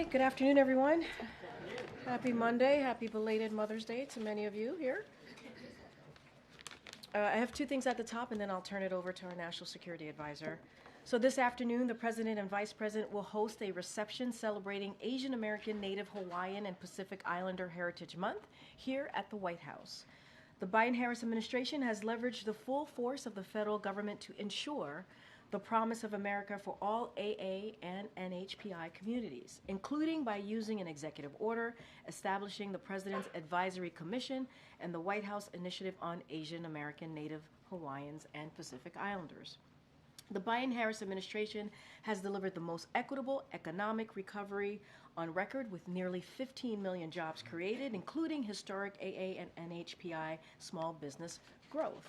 right, good afternoon, everyone. Happy Monday, happy belated Mother's Day to many of you here. I have two things at the top, and then I'll turn it over to our National Security Advisor. So this afternoon, the President and Vice President will host a reception celebrating Asian American, Native Hawaiian, and Pacific Islander Heritage Month here at the White House. The Biden-Harris administration has leveraged the full force of the federal government to ensure the promise of America for all AA and NHPI communities, including by using an executive order establishing the President's Advisory Commission and the White House Initiative on Asian American, Native Hawaiians, and Pacific Islanders. The Biden-Harris administration has delivered the most equitable economic recovery on record, with nearly 15 million jobs created, including historic AA and NHPI small business growth.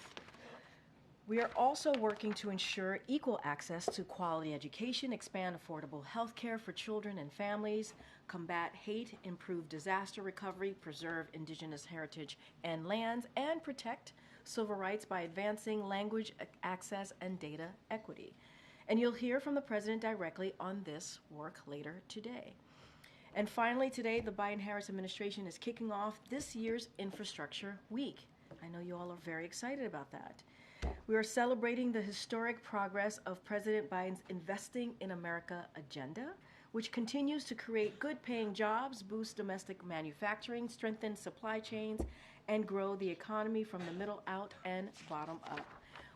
We are also working to ensure equal access to quality education, expand affordable health care for children and families, combat hate, improve disaster recovery, preserve indigenous heritage and lands, and protect civil rights by advancing language access and data equity. And you'll hear from the President directly on this work later today. And finally, today, the Biden-Harris administration is kicking off this year's Infrastructure Week. I know you all are very excited about that. We are celebrating the historic progress of President Biden's Investing in America agenda, which continues to create good-paying jobs, boost domestic manufacturing, strengthen supply chains, and grow the economy from the middle out and bottom up.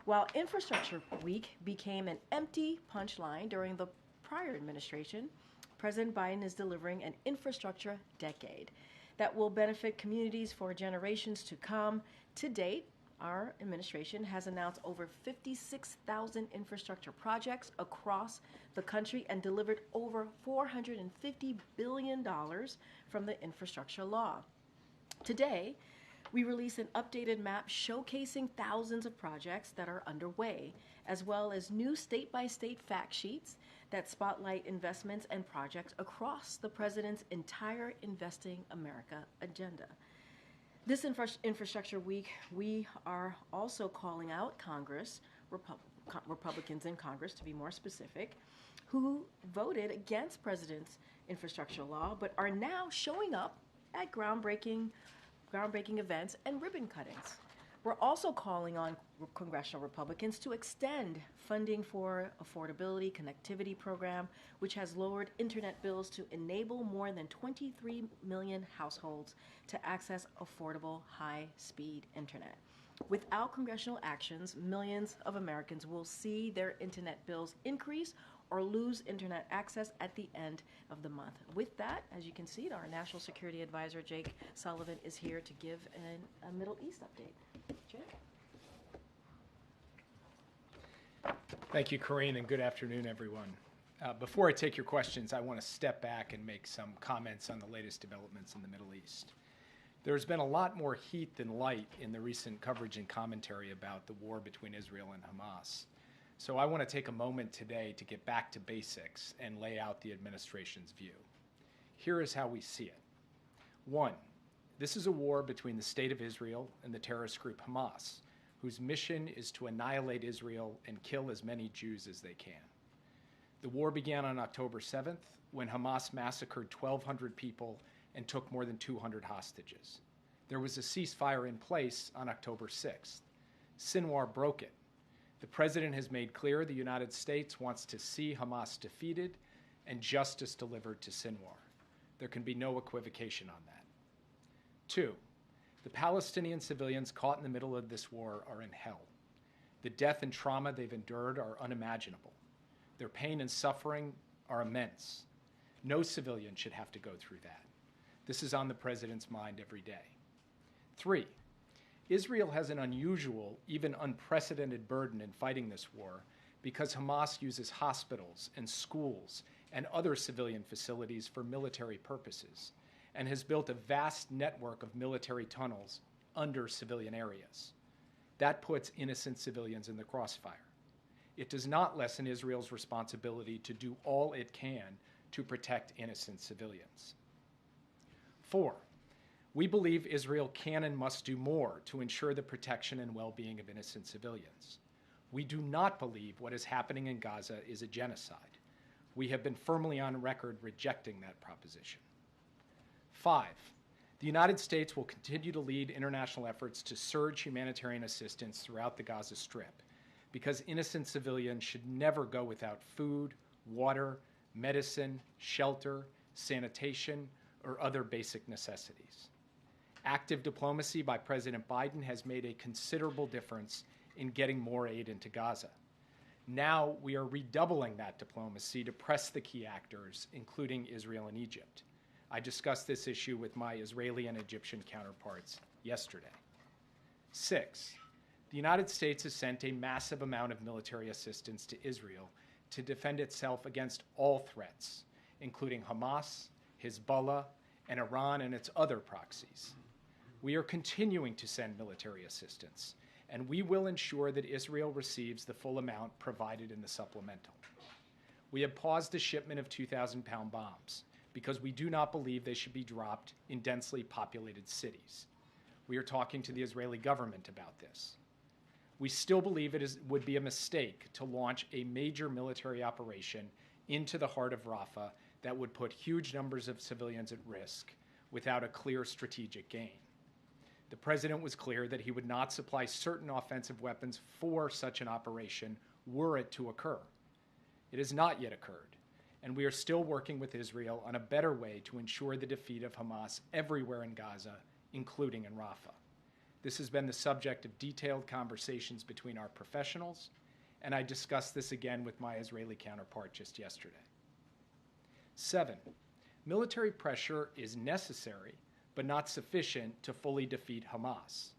While Infrastructure Week became an empty punchline during the prior administration, President Biden is delivering an infrastructure decade that will benefit communities for generations to come. To date, our administration has announced over 56,000 infrastructure projects across the country and delivered over $450 billion from the infrastructure law. Today, we release an updated map showcasing thousands of projects that are underway, as well as new state-by-state fact sheets that spotlight investments and projects across the President's entire Investing America agenda. This Infrastructure Week, we are also calling out Congress, Republicans in Congress to be more specific, who voted against President's infrastructure law but are now showing up at groundbreaking events and ribbon cuttings. We're also calling on congressional Republicans to extend funding for Affordability Connectivity Program, which has lowered internet bills to enable more than 23 million households to access affordable high-speed internet. Without congressional actions, millions of Americans will see their internet bills increase or lose internet access at the end of the month. With that, as you can see, our National Security Advisor, Jake Sullivan, is here to give a Middle East update. Jake? Thank you, Karine, and good afternoon, everyone. Before I take your questions, I want to step back and make some comments on the latest developments in the Middle East. There's been a lot more heat than light in the recent coverage and commentary about the war between Israel and Hamas. So I want to take a moment today to get back to basics and lay out the administration's view. Here is how we see it. 1, this is a war between the State of Israel and the terrorist group Hamas, whose mission is to annihilate Israel and kill as many Jews as they can. The war began on October 7th, when Hamas massacred 1,200 people and took more than 200 hostages. There was a ceasefire in place on October 6th. Sinwar broke it. The President has made clear the United States wants to see Hamas defeated and justice delivered to Sinwar. There can be no equivocation on that. 2, the Palestinian civilians caught in the middle of this war are in hell. The death and trauma they've endured are unimaginable. Their pain and suffering are immense. No civilian should have to go through that. This is on the President's mind every day. 3, Israel has an unusual, even unprecedented burden in fighting this war because Hamas uses hospitals and schools and other civilian facilities for military purposes and has built a vast network of military tunnels under civilian areas. That puts innocent civilians in the crossfire. It does not lessen Israel's responsibility to do all it can to protect innocent civilians. 4, we believe Israel can and must do more to ensure the protection and well-being of innocent civilians. We do not believe what is happening in Gaza is a genocide. We have been firmly on record rejecting that proposition. 5, the United States will continue to lead international efforts to surge humanitarian assistance throughout the Gaza Strip, because innocent civilians should never go without food, water, medicine, shelter, sanitation, or other basic necessities. Active diplomacy by President Biden has made a considerable difference in getting more aid into Gaza. Now we are redoubling that diplomacy to press the key actors, including Israel and Egypt. I discussed this issue with my Israeli and Egyptian counterparts yesterday. 6, the United States has sent a massive amount of military assistance to Israel to defend itself against all threats, including Hamas, Hezbollah, and Iran and its other proxies. We are continuing to send military assistance, and we will ensure that Israel receives the full amount provided in the supplemental. We have paused the shipment of 2,000-pound bombs because we do not believe they should be dropped in densely populated cities. We are talking to the Israeli government about this. We still believe it would be a mistake to launch a major military operation into the heart of Rafah that would put huge numbers of civilians at risk without a clear strategic gain. The president was clear that he would not supply certain offensive weapons for such an operation were it to occur. It has not yet occurred, and we are still working with Israel on a better way to ensure the defeat of Hamas everywhere in Gaza, including in Rafah. This has been the subject of detailed conversations between our professionals, and I discussed this again with my Israeli counterpart just yesterday. 7, military pressure is necessary, but not sufficient to fully defeat Hamas.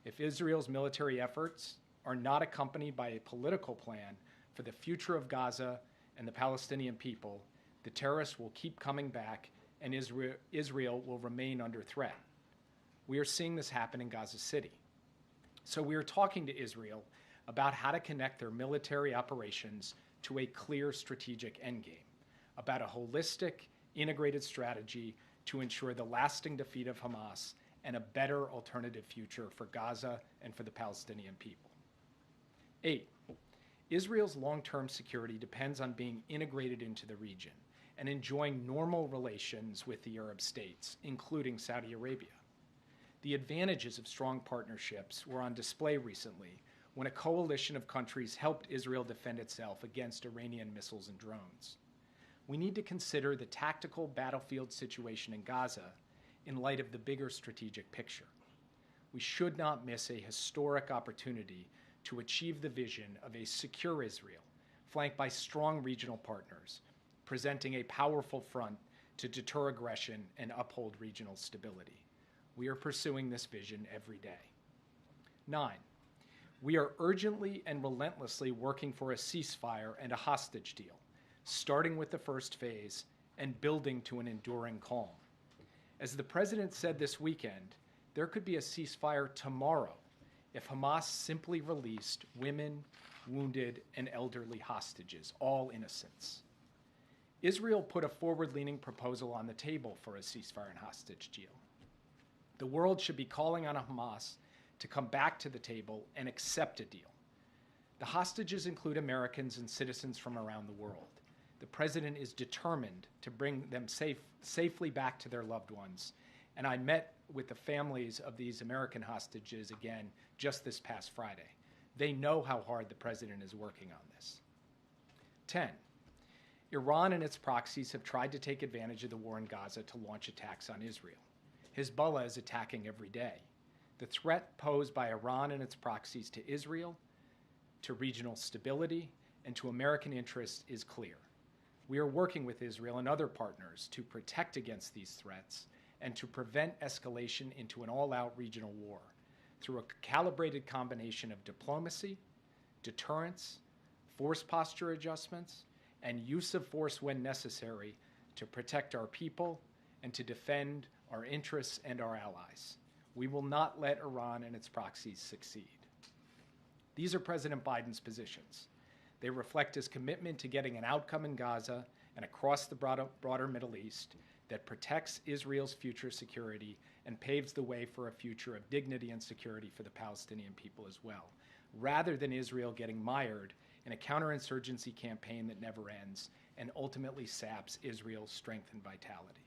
If Israel's military efforts are not accompanied by a political plan for the future of Gaza and the Palestinian people, the terrorists will keep coming back and Israel will remain under threat. We are seeing this happen in Gaza City. So we are talking to Israel about how to connect their military operations to a clear strategic endgame, about a holistic, integrated strategy to ensure the lasting defeat of Hamas and a better alternative future for Gaza and for the Palestinian people. 8, Israel's long-term security depends on being integrated into the region and enjoying normal relations with the Arab states, including Saudi Arabia. The advantages of strong partnerships were on display recently when a coalition of countries helped Israel defend itself against Iranian missiles and drones. We need to consider the tactical battlefield situation in Gaza in light of the bigger strategic picture. We should not miss a historic opportunity to achieve the vision of a secure Israel, flanked by strong regional partners, presenting a powerful front to deter aggression and uphold regional stability. We are pursuing this vision every day. 9, we are urgently and relentlessly working for a ceasefire and a hostage deal, starting with the first phase and building to an enduring calm. As the president said this weekend, there could be a ceasefire tomorrow if Hamas simply released women, wounded, and elderly hostages, all innocents. Israel put a forward-leaning proposal on the table for a ceasefire and hostage deal. The world should be calling on Hamas to come back to the table and accept a deal. The hostages include Americans and citizens from around the world. The president is determined to bring them safely back to their loved ones, and I met with the families of these American hostages again just this past Friday. They know how hard the president is working on this. 10, Iran and its proxies have tried to take advantage of the war in Gaza to launch attacks on Israel. Hezbollah is attacking every day. The threat posed by Iran and its proxies to Israel, to regional stability, and to American interests is clear. We are working with Israel and other partners to protect against these threats and to prevent escalation into an all-out regional war through a calibrated combination of diplomacy, deterrence, force posture adjustments, and use of force when necessary to protect our people and to defend our interests and our allies. We will not let Iran and its proxies succeed. These are President Biden's positions. They reflect his commitment to getting an outcome in Gaza and across the broader Middle East that protects Israel's future security and paves the way for a future of dignity and security for the Palestinian people as well, rather than Israel getting mired in a counterinsurgency campaign that never ends and ultimately saps Israel's strength and vitality.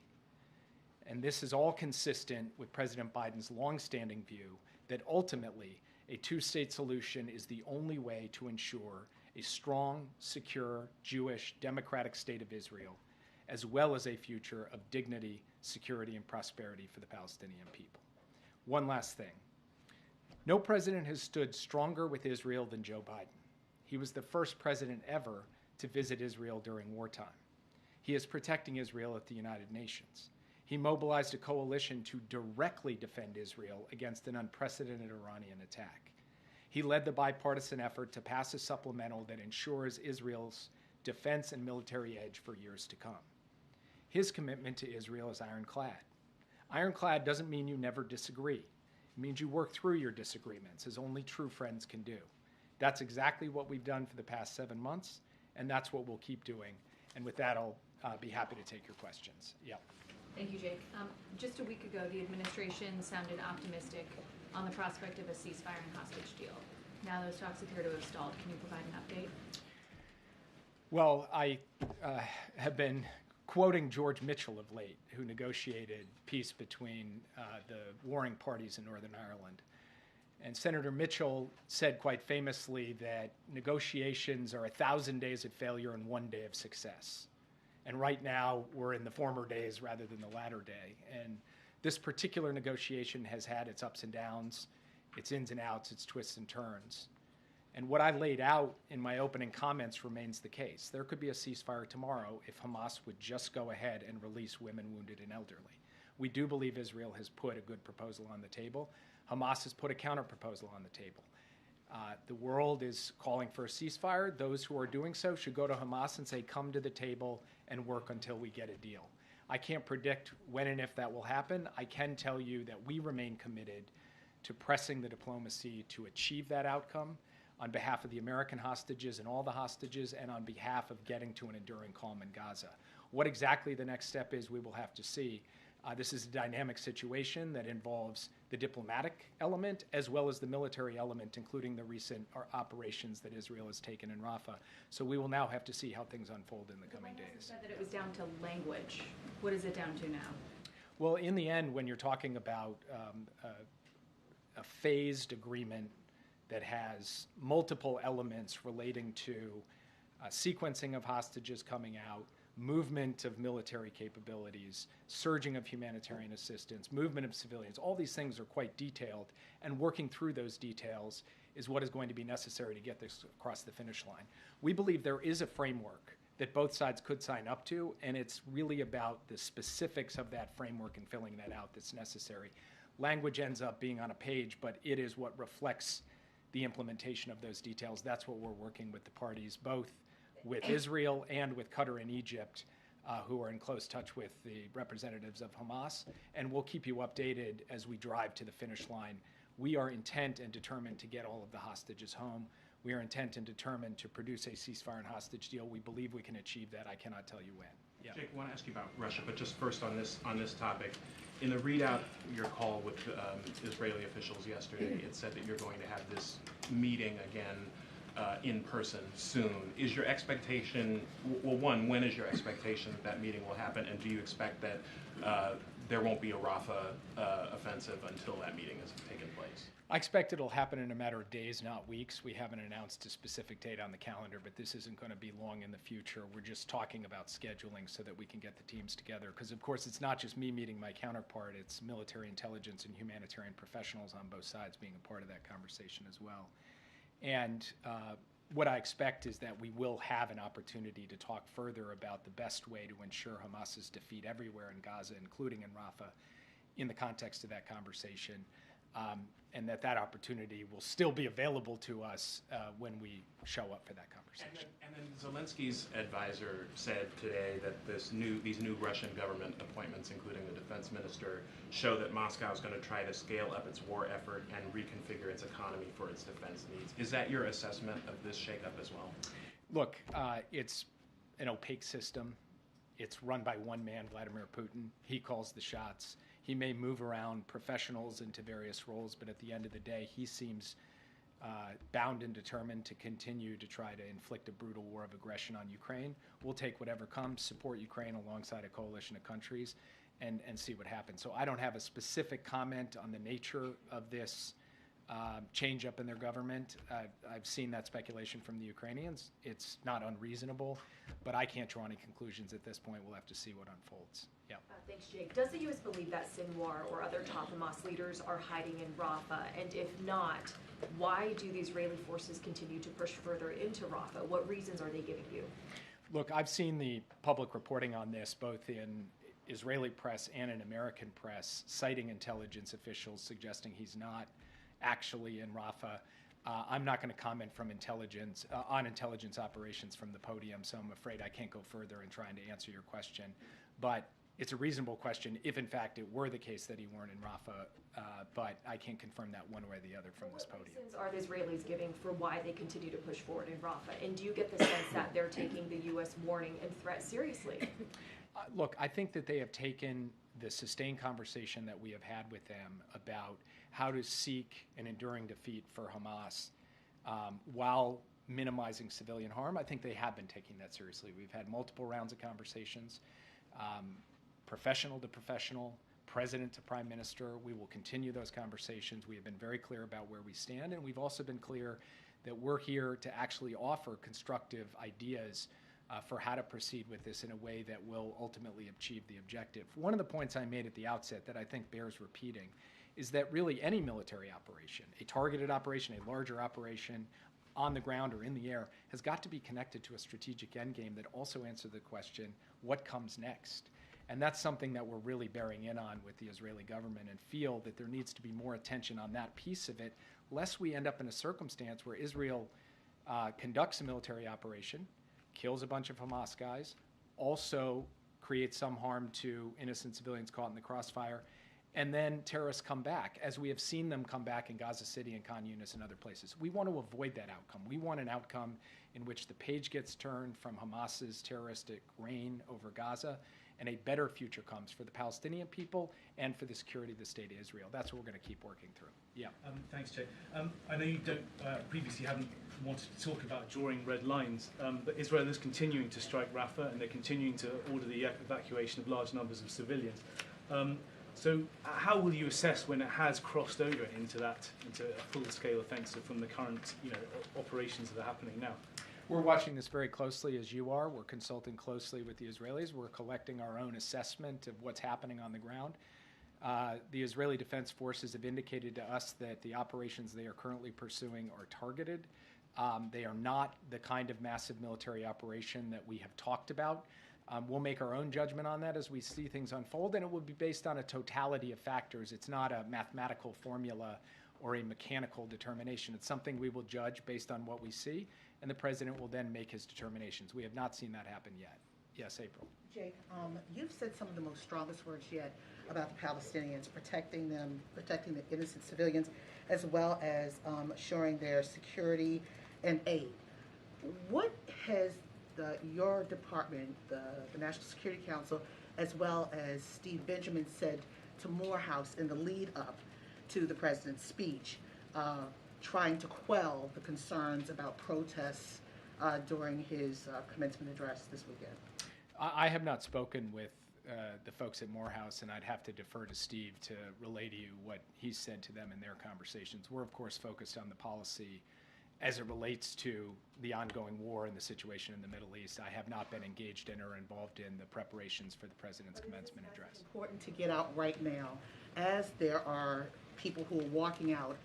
And this is all consistent with President Biden's longstanding view that ultimately a two-state solution is the only way to ensure a strong, secure, Jewish, democratic state of Israel, as well as a future of dignity, security, and prosperity for the Palestinian people. One last thing. No president has stood stronger with Israel than Joe Biden. He was the first president ever to visit Israel during wartime. He is protecting Israel at the United Nations. He mobilized a coalition to directly defend Israel against an unprecedented Iranian attack. He led the bipartisan effort to pass a supplemental that ensures Israel's defense and military edge for years to come. His commitment to Israel is ironclad. Ironclad doesn't mean you never disagree. It means you work through your disagreements, as only true friends can do. That's exactly what we've done for the past 7 months, and that's what we'll keep doing. And with that, I'll be happy to take your questions. Yeah. Thank you, Jake. Just a week ago, the administration sounded optimistic on the prospect of a ceasefire and hostage deal. Now those talks appear to have stalled. Can you provide an update? Well, I have been quoting George Mitchell of late, who negotiated peace between the warring parties in Northern Ireland. And Senator Mitchell said quite famously that negotiations are 1,000 days of failure and 1 day of success. And right now, we're in the former days rather than the latter day. And this particular negotiation has had its ups and downs, its ins and outs, its twists and turns. And what I laid out in my opening comments remains the case. There could be a ceasefire tomorrow if Hamas would just go ahead and release women, wounded, and elderly. We do believe Israel has put a good proposal on the table. Hamas has put a counter-proposal on the table. The world is calling for a ceasefire. Those who are doing so should go to Hamas and say, come to the table and work until we get a deal. I can't predict when and if that will happen. I can tell you that we remain committed to pressing the diplomacy to achieve that outcome on behalf of the American hostages and all the hostages, and on behalf of getting to an enduring calm in Gaza. What exactly the next step is, we will have to see. This is a dynamic situation that involves the diplomatic element as well as the military element, including the recent operations that Israel has taken in Rafah. So we will now have to see how things unfold in the coming days. You said that it was down to language. What is it down to now? Well, in the end, when you're talking about a phased agreement that has multiple elements relating to sequencing of hostages coming out, movement of military capabilities, surging of humanitarian assistance, movement of civilians, all these things are quite detailed, and working through those details is what is going to be necessary to get this across the finish line. We believe there is a framework that both sides could sign up to, and it's really about the specifics of that framework and filling that out that's necessary. Language ends up being on a page, but it is what reflects the implementation of those details. That's what we're working with the parties, both with Israel and with Qatar and Egypt, who are in close touch with the representatives of Hamas, and we'll keep you updated as we drive to the finish line. We are intent and determined to get all of the hostages home. We are intent and determined to produce a ceasefire and hostage deal. We believe we can achieve that. I cannot tell you when. Yeah. Jake, I want to ask you about Russia, but just first on this topic. In the readout, your call with Israeli officials yesterday, it said that you're going to have this meeting again in person soon. Is your expectation, well, one, when is your expectation that meeting will happen, and do you expect that there won't be a Rafah offensive until that meeting has taken place? I expect it'll happen in a matter of days, not weeks. We haven't announced a specific date on the calendar, but this isn't going to be long in the future. We're just talking about scheduling so that we can get the teams together. Because, of course, it's not just me meeting my counterpart. It's military intelligence and humanitarian professionals on both sides being a part of that conversation as well. And what I expect is that we will have an opportunity to talk further about the best way to ensure Hamas's defeat everywhere in Gaza, including in Rafah, in the context of that conversation. And that opportunity will still be available to us when we show up for that conversation. And then Zelensky's advisor said today that these new Russian government appointments, including the defense minister, show that Moscow is going to try to scale up its war effort and reconfigure its economy for its defense needs. Is that your assessment of this shakeup as well? Look, it's an opaque system. It's run by one man, Vladimir Putin. He calls the shots. He may move around professionals into various roles, but at the end of the day, he seems bound and determined to continue to try to inflict a brutal war of aggression on Ukraine. We'll take whatever comes, support Ukraine alongside a coalition of countries, and see what happens. So I don't have a specific comment on the nature of this change up in their government. I've seen that speculation from the Ukrainians. It's not unreasonable, but I can't draw any conclusions at this point. We'll have to see what unfolds. Yeah. Thanks, Jake. Does the U.S. believe that Sinwar or other top Hamas leaders are hiding in Rafah? And if not, why do the Israeli forces continue to push further into Rafah? What reasons are they giving you? Look, I've seen the public reporting on this, both in Israeli press and in American press, citing intelligence officials suggesting he's not actually in Rafah. I'm not going to comment from intelligence on intelligence operations from the podium, so I'm afraid I can't go further in trying to answer your question. But it's a reasonable question if, in fact, it were the case that he weren't in Rafah, but I can't confirm that one way or the other from this podium. What reasons are the Israelis giving for why they continue to push forward in Rafah? And do you get the sense that they're taking the U.S. warning and threat seriously? Look, I think that they have taken the sustained conversation that we have had with them about how to seek an enduring defeat for Hamas while minimizing civilian harm. I think they have been taking that seriously. We've had multiple rounds of conversations, professional to professional, president to prime minister. We will continue those conversations. We have been very clear about where we stand, and we've also been clear that we're here to actually offer constructive ideas for how to proceed with this in a way that will ultimately achieve the objective. One of the points I made at the outset that I think bears repeating is that really any military operation, a targeted operation, a larger operation on the ground or in the air, has got to be connected to a strategic endgame that also answers the question, what comes next? And that's something that we're really bearing in on with the Israeli government, and feel that there needs to be more attention on that piece of it, lest we end up in a circumstance where Israel conducts a military operation, kills a bunch of Hamas guys, also creates some harm to innocent civilians caught in the crossfire, and then terrorists come back, as we have seen them come back in Gaza City and Khan Yunis and other places. We want to avoid that outcome. We want an outcome in which the page gets turned from Hamas's terroristic reign over Gaza, and a better future comes for the Palestinian people and for the security of the state of Israel. That's what we're going to keep working through. Yeah. Thanks, Jay. I know you don't previously haven't wanted to talk about drawing red lines, but Israel is continuing to strike Rafah, and they're continuing to order the evacuation of large numbers of civilians. So how will you assess when it has crossed over into a full-scale offensive from the current operations that are happening now? We're watching this very closely, as you are. We're consulting closely with the Israelis. We're collecting our own assessment of what's happening on the ground. The Israeli Defense Forces have indicated to us that the operations they are currently pursuing are targeted. They are not the kind of massive military operation that we have talked about. We'll make our own judgment on that as we see things unfold, and it will be based on a totality of factors. It's not a mathematical formula or a mechanical determination. It's something we will judge based on what we see, and the president will then make his determinations. We have not seen that happen yet. Yes, April. Jake, you've said some of the most strongest words yet about the Palestinians, protecting them, protecting the innocent civilians, as well as assuring their security and aid. What has your department, the National Security Council, as well as Steve Benjamin said to Morehouse in the lead up to the president's speech, trying to quell the concerns about protests during his commencement address this weekend? I have not spoken with the folks at Morehouse, and I'd have to defer to Steve to relay to you what he said to them in their conversations. We're, of course, focused on the policy as it relates to the ongoing war and the situation in the Middle East. I have not been engaged in or involved in the preparations for the president's commencement address. It's important to get out right now, as there are people who are walking out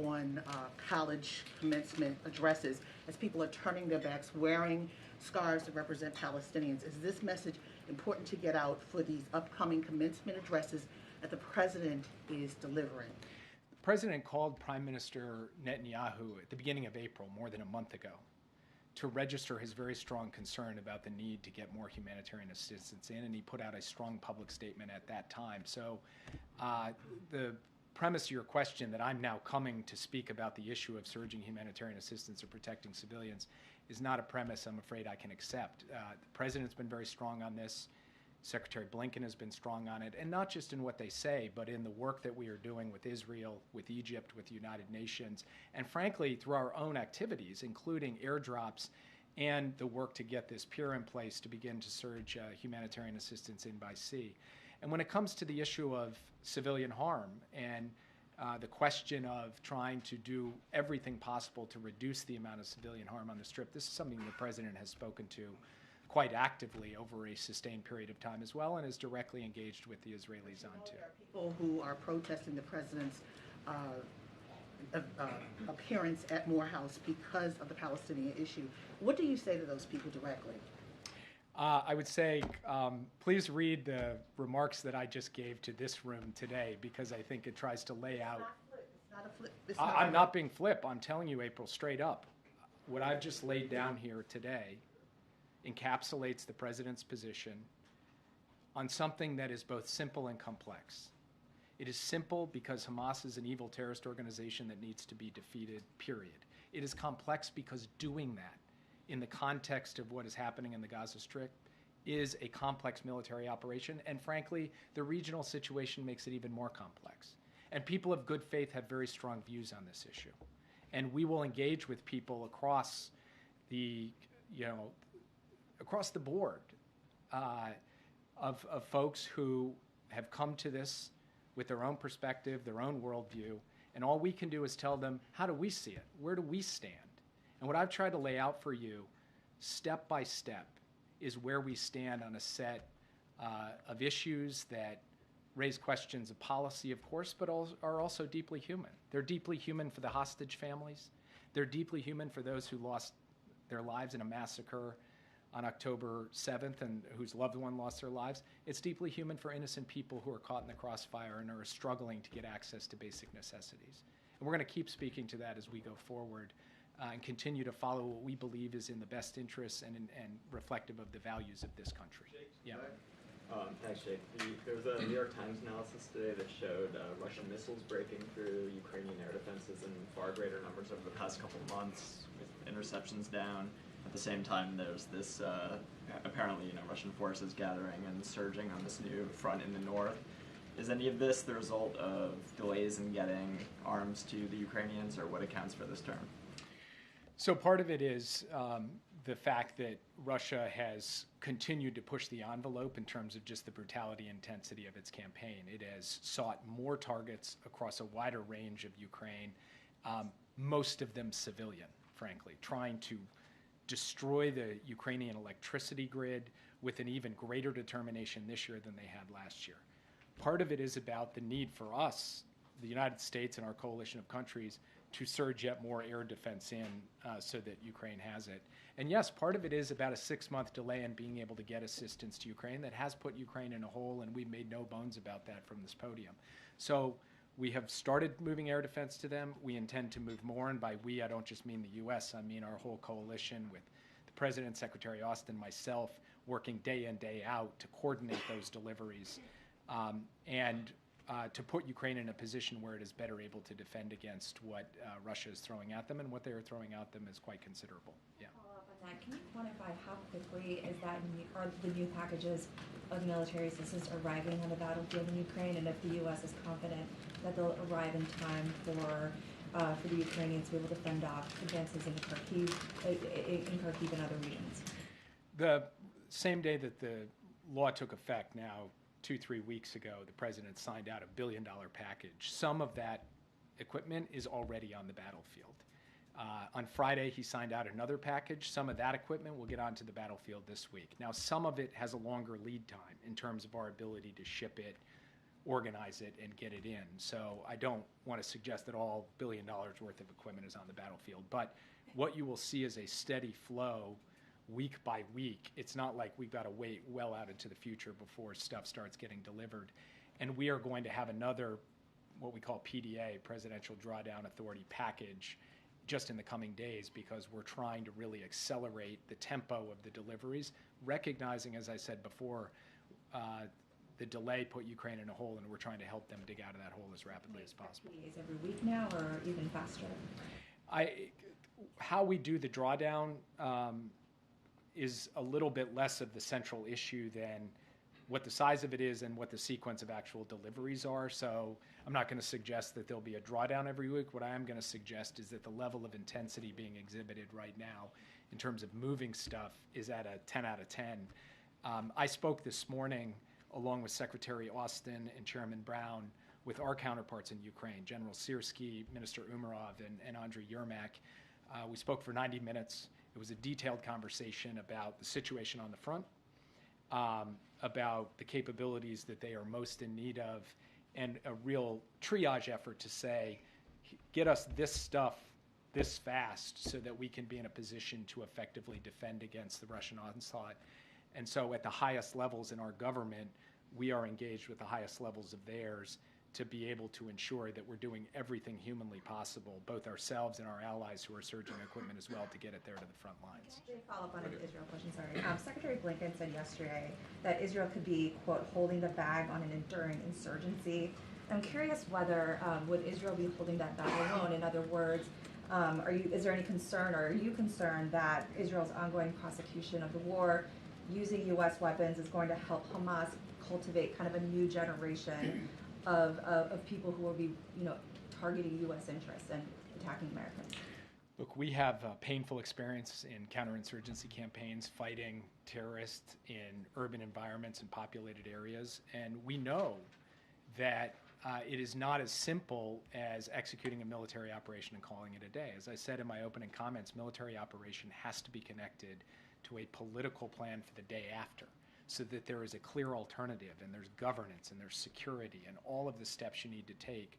on college commencement addresses, as people are turning their backs, wearing scarves that represent Palestinians. Is this message important to get out for these upcoming commencement addresses that the president is delivering? The president called Prime Minister Netanyahu at the beginning of April, more than a month ago, to register his very strong concern about the need to get more humanitarian assistance in, and he put out a strong public statement at that time. So the premise of your question, that I'm now coming to speak about the issue of surging humanitarian assistance or protecting civilians, is not a premise I'm afraid I can accept. The president's been very strong on this. Secretary Blinken has been strong on it, and not just in what they say, but in the work that we are doing with Israel, with Egypt, with the United Nations, and frankly, through our own activities, including airdrops and the work to get this pier in place to begin to surge humanitarian assistance in by sea. And when it comes to the issue of civilian harm and the question of trying to do everything possible to reduce the amount of civilian harm on the Strip, this is something the President has spoken to quite actively over a sustained period of time as well, and is directly engaged with the Israelis on too. There are people who are protesting the president's appearance at Morehouse because of the Palestinian issue. What do you say to those people directly? I would say, please read the remarks that I just gave to this room today, because I think it tries to lay out. It's not a flip. I'm not being flip. I'm telling you, April, straight up. What I've just laid down here today encapsulates the president's position on something that is both simple and complex. It is simple because Hamas is an evil terrorist organization that needs to be defeated, period. It is complex because doing that in the context of what is happening in the Gaza Strip is a complex military operation, and frankly, the regional situation makes it even more complex. And people of good faith have very strong views on this issue. And we will engage with people across the, across the board of folks who have come to this with their own perspective, their own worldview, and all we can do is tell them, how do we see it? Where do we stand? And what I've tried to lay out for you, step by step, is where we stand on a set of issues that raise questions of policy, of course, but are also deeply human. They're deeply human for the hostage families. They're deeply human for those who lost their lives in a massacre on October 7th and whose loved one lost their lives. It's deeply human for innocent people who are caught in the crossfire and are struggling to get access to basic necessities. And we're going to keep speaking to that as we go forward and continue to follow what we believe is in the best interests and reflective of the values of this country. Yeah. Thanks, Jake. There was a New York Times analysis today that showed Russian missiles breaking through Ukrainian air defenses in far greater numbers over the past couple of months, with interceptions down. At the same time, there's this apparently, Russian forces gathering and surging on this new front in the north. Is any of this the result of delays in getting arms to the Ukrainians, or what accounts for this turn? So part of it is the fact that Russia has continued to push the envelope in terms of just the brutality and intensity of its campaign. It has sought more targets across a wider range of Ukraine, most of them civilian, frankly, trying to destroy the Ukrainian electricity grid with an even greater determination this year than they had last year. Part of it is about the need for us, the United States and our coalition of countries, to surge yet more air defense in so that Ukraine has it. And yes, part of it is about a 6-month delay in being able to get assistance to Ukraine that has put Ukraine in a hole, and we've made no bones about that from this podium. So we have started moving air defense to them. We intend to move more, and by we, I don't just mean the U.S., I mean our whole coalition with the President, Secretary Austin, myself, working day in, day out to coordinate those deliveries and to put Ukraine in a position where it is better able to defend against what Russia is throwing at them, and what they are throwing at them is quite considerable. Yeah. Follow up on that. Can you quantify how quickly are the new packages of military assistance arriving on the battlefield in Ukraine, and if the U.S. is confident that they'll arrive in time for the Ukrainians to be able to fend off advances in Kharkiv and other regions? The same day that the law took effect, now 2-3 weeks ago, the president signed out $1 billion package. Some of that equipment is already on the battlefield. On Friday, he signed out another package. Some of that equipment will get onto the battlefield this week. Now, some of it has a longer lead time in terms of our ability to ship it, organize it, and get it in. So I don't want to suggest that all $1 billion worth of equipment is on the battlefield. But what you will see is a steady flow week by week. It's not like we've got to wait well out into the future before stuff starts getting delivered. And we are going to have another, what we call PDA, Presidential Drawdown Authority package, just in the coming days, because we're trying to really accelerate the tempo of the deliveries, recognizing, as I said before, the delay put Ukraine in a hole, and we're trying to help them dig out of that hole as rapidly as possible. PDAs every week now, or even faster? How we do the drawdown is a little bit less of the central issue than what the size of it is and what the sequence of actual deliveries are. So I'm not going to suggest that there'll be a drawdown every week. What I am going to suggest is that the level of intensity being exhibited right now in terms of moving stuff is at a 10 out of 10. I spoke this morning along with Secretary Austin and Chairman Brown with our counterparts in Ukraine, General Syrskyi, Minister Umarov, and Andriy Yermak. We spoke for 90 minutes. It was a detailed conversation about the situation on the front, about the capabilities that they are most in need of, and a real triage effort to say, get us this stuff this fast so that we can be in a position to effectively defend against the Russian onslaught. And so at the highest levels in our government, we are engaged with the highest levels of theirs to be able to ensure that we're doing everything humanly possible, both ourselves and our allies who are surging equipment as well, to get it there to the front lines. Can I follow up on an Israel question? Sorry. Secretary Blinken said yesterday that Israel could be, quote, holding the bag on an enduring insurgency. I'm curious whether would Israel be holding that bag alone? In other words, is there any concern, or are you concerned that Israel's ongoing prosecution of the war using U.S. weapons is going to help Hamas cultivate kind of a new generation of people who will be, targeting U.S. interests and attacking Americans? Look, we have painful experience in counterinsurgency campaigns, fighting terrorists in urban environments and populated areas, and we know that it is not as simple as executing a military operation and calling it a day. As I said in my opening comments, military operation has to be connected to a political plan for the day after, so that there is a clear alternative, and there's governance, and there's security, and all of the steps you need to take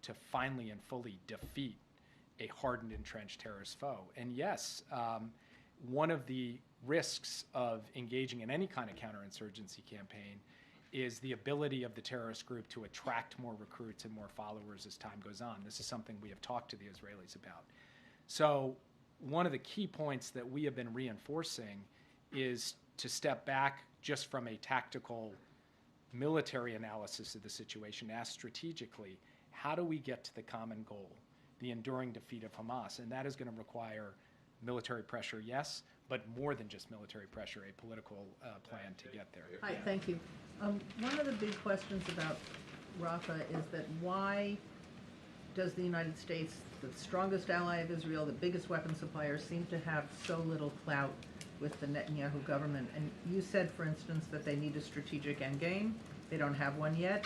to finally and fully defeat a hardened, entrenched terrorist foe. And yes, one of the risks of engaging in any kind of counterinsurgency campaign is the ability of the terrorist group to attract more recruits and more followers as time goes on. This is something we have talked to the Israelis about. So one of the key points that we have been reinforcing is to step back just from a tactical military analysis of the situation, ask strategically, how do we get to the common goal, the enduring defeat of Hamas? And that is going to require military pressure, yes, but more than just military pressure, a political plan to get there. Hi, thank you. One of the big questions about Rafah is that why does the United States, the strongest ally of Israel, the biggest weapon supplier, seem to have so little clout with the Netanyahu government? And you said, for instance, that they need a strategic endgame. They don't have one yet.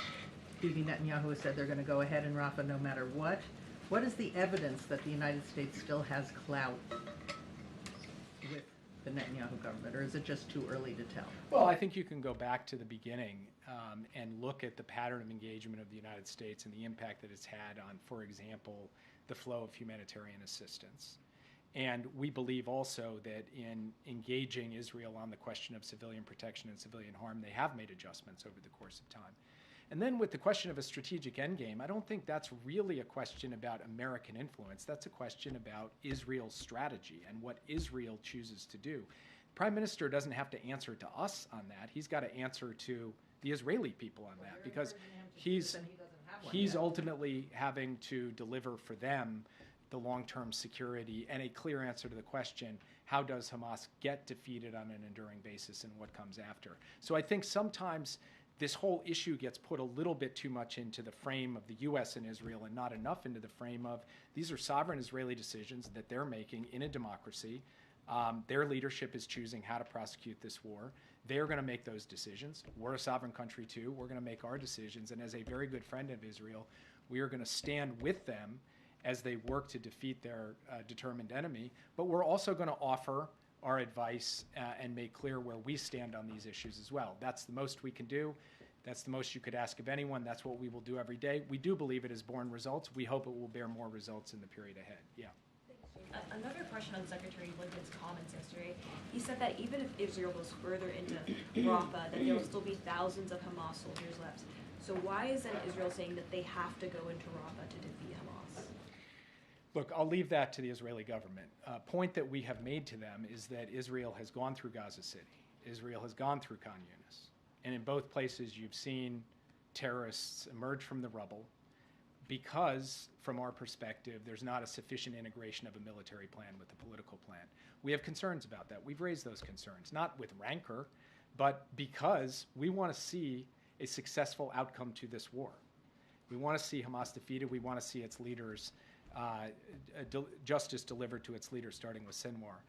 Bibi Netanyahu has said they're going to go ahead in Rafah no matter what. What is the evidence that the United States still has clout with the Netanyahu government, or is it just too early to tell? Well, I think you can go back to the beginning and look at the pattern of engagement of the United States and the impact that it's had on, for example, the flow of humanitarian assistance. And we believe also that in engaging Israel on the question of civilian protection and civilian harm, they have made adjustments over the course of time. And then with the question of a strategic endgame, I don't think that's really a question about American influence. That's a question about Israel's strategy and what Israel chooses to do. The Prime Minister doesn't have to answer to us on that. He's got to answer to the Israeli people on that, because he's ultimately having to deliver for them the long-term security and a clear answer to the question, how does Hamas get defeated on an enduring basis and what comes after? So I think sometimes this whole issue gets put a little bit too much into the frame of the U.S. and Israel and not enough into the frame of these are sovereign Israeli decisions that they're making in a democracy. Their leadership is choosing how to prosecute this war. They're going to make those decisions. We're a sovereign country too. We're going to make our decisions. And as a very good friend of Israel, we are going to stand with them as they work to defeat their determined enemy. But we're also going to offer our advice and make clear where we stand on these issues as well. That's the most we can do. That's the most you could ask of anyone. That's what we will do every day. We do believe it has borne results. We hope it will bear more results in the period ahead. Yeah. Another question on Secretary Blinken's comments yesterday. He said that even if Israel goes further into Rafah, that there will still be thousands of Hamas soldiers left. So why is then Israel saying that they have to go into Rafah to defeat Hamas? Look, I'll leave that to the Israeli government. A point that we have made to them is that Israel has gone through Gaza City. Israel has gone through Khan Yunis. And in both places, you've seen terrorists emerge from the rubble because, from our perspective, there's not a sufficient integration of a military plan with the political plan. We have concerns about that. We've raised those concerns, not with rancor, but because we want to see a successful outcome to this war. We want to see Hamas defeated. We want to see its leaders, justice delivered to its leaders, starting with Sinwar.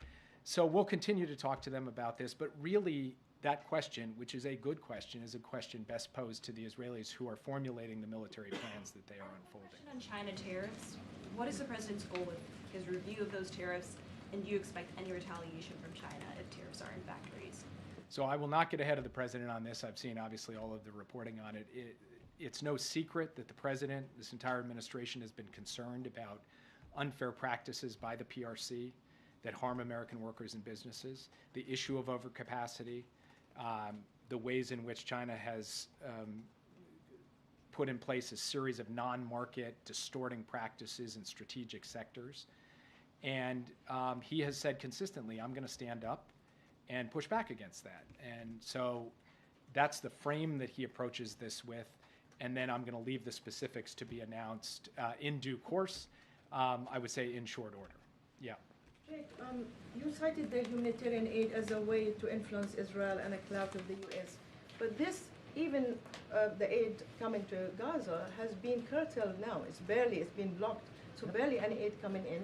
So we'll continue to talk to them about this, but really that question, which is a good question, is a question best posed to the Israelis who are formulating the military plans that they are unfolding. Question on China tariffs. What is the president's goal with his review of those tariffs, and do you expect any retaliation from China if tariffs are in fact raised? So I will not get ahead of the president on this. I've seen obviously all of the reporting on it. It's no secret that the president, this entire administration, has been concerned about unfair practices by the PRC that harm American workers and businesses, the issue of overcapacity, the ways in which China has put in place a series of non-market distorting practices in strategic sectors. And he has said consistently, I'm going to stand up and push back against that. And so that's the frame that he approaches this with. And then I'm going to leave the specifics to be announced in due course, I would say in short order. Yeah. Jake, you cited the humanitarian aid as a way to influence Israel and a clout of the U.S. But this, even the aid coming to Gaza, has been curtailed now. It's been blocked. So barely any aid coming in.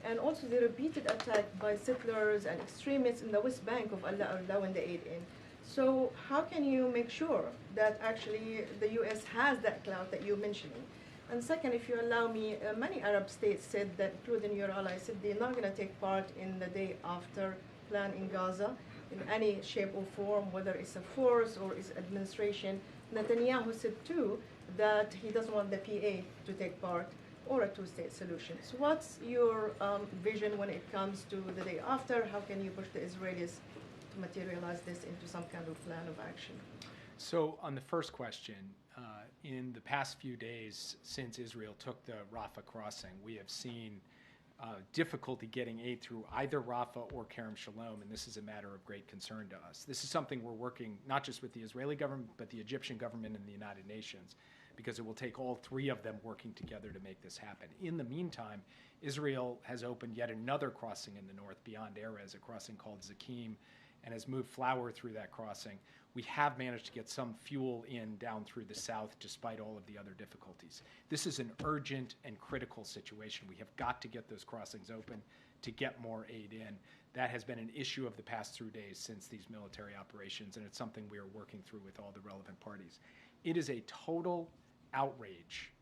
And also the repeated attack by settlers and extremists in the West Bank of allowing the aid in. So how can you make sure that actually the U.S. has that clout that you're mentioning? And second, if you allow me, many Arab states said that, including your allies, said they're not going to take part in the day after plan in Gaza in any shape or form, whether it's a force or it's administration. Netanyahu said too that he doesn't want the PA to take part or a two-state solution. So what's your vision when it comes to the day after? How can you push the Israelis to materialize this into some kind of plan of action? So on the first question, in the past few days since Israel took the Rafah crossing, we have seen difficulty getting aid through either Rafah or Kerem Shalom, and this is a matter of great concern to us. This is something we're working not just with the Israeli government, but the Egyptian government and the United Nations, because it will take all three of them working together to make this happen. In the meantime, Israel has opened yet another crossing in the north beyond Erez, a crossing called Zakim, and has moved flour through that crossing. We have managed to get some fuel in down through the south despite all of the other difficulties. This is an urgent and critical situation. We have got to get those crossings open to get more aid in. That has been an issue of the past 3 days since these military operations, and it's something we are working through with all the relevant parties. It is a total outrage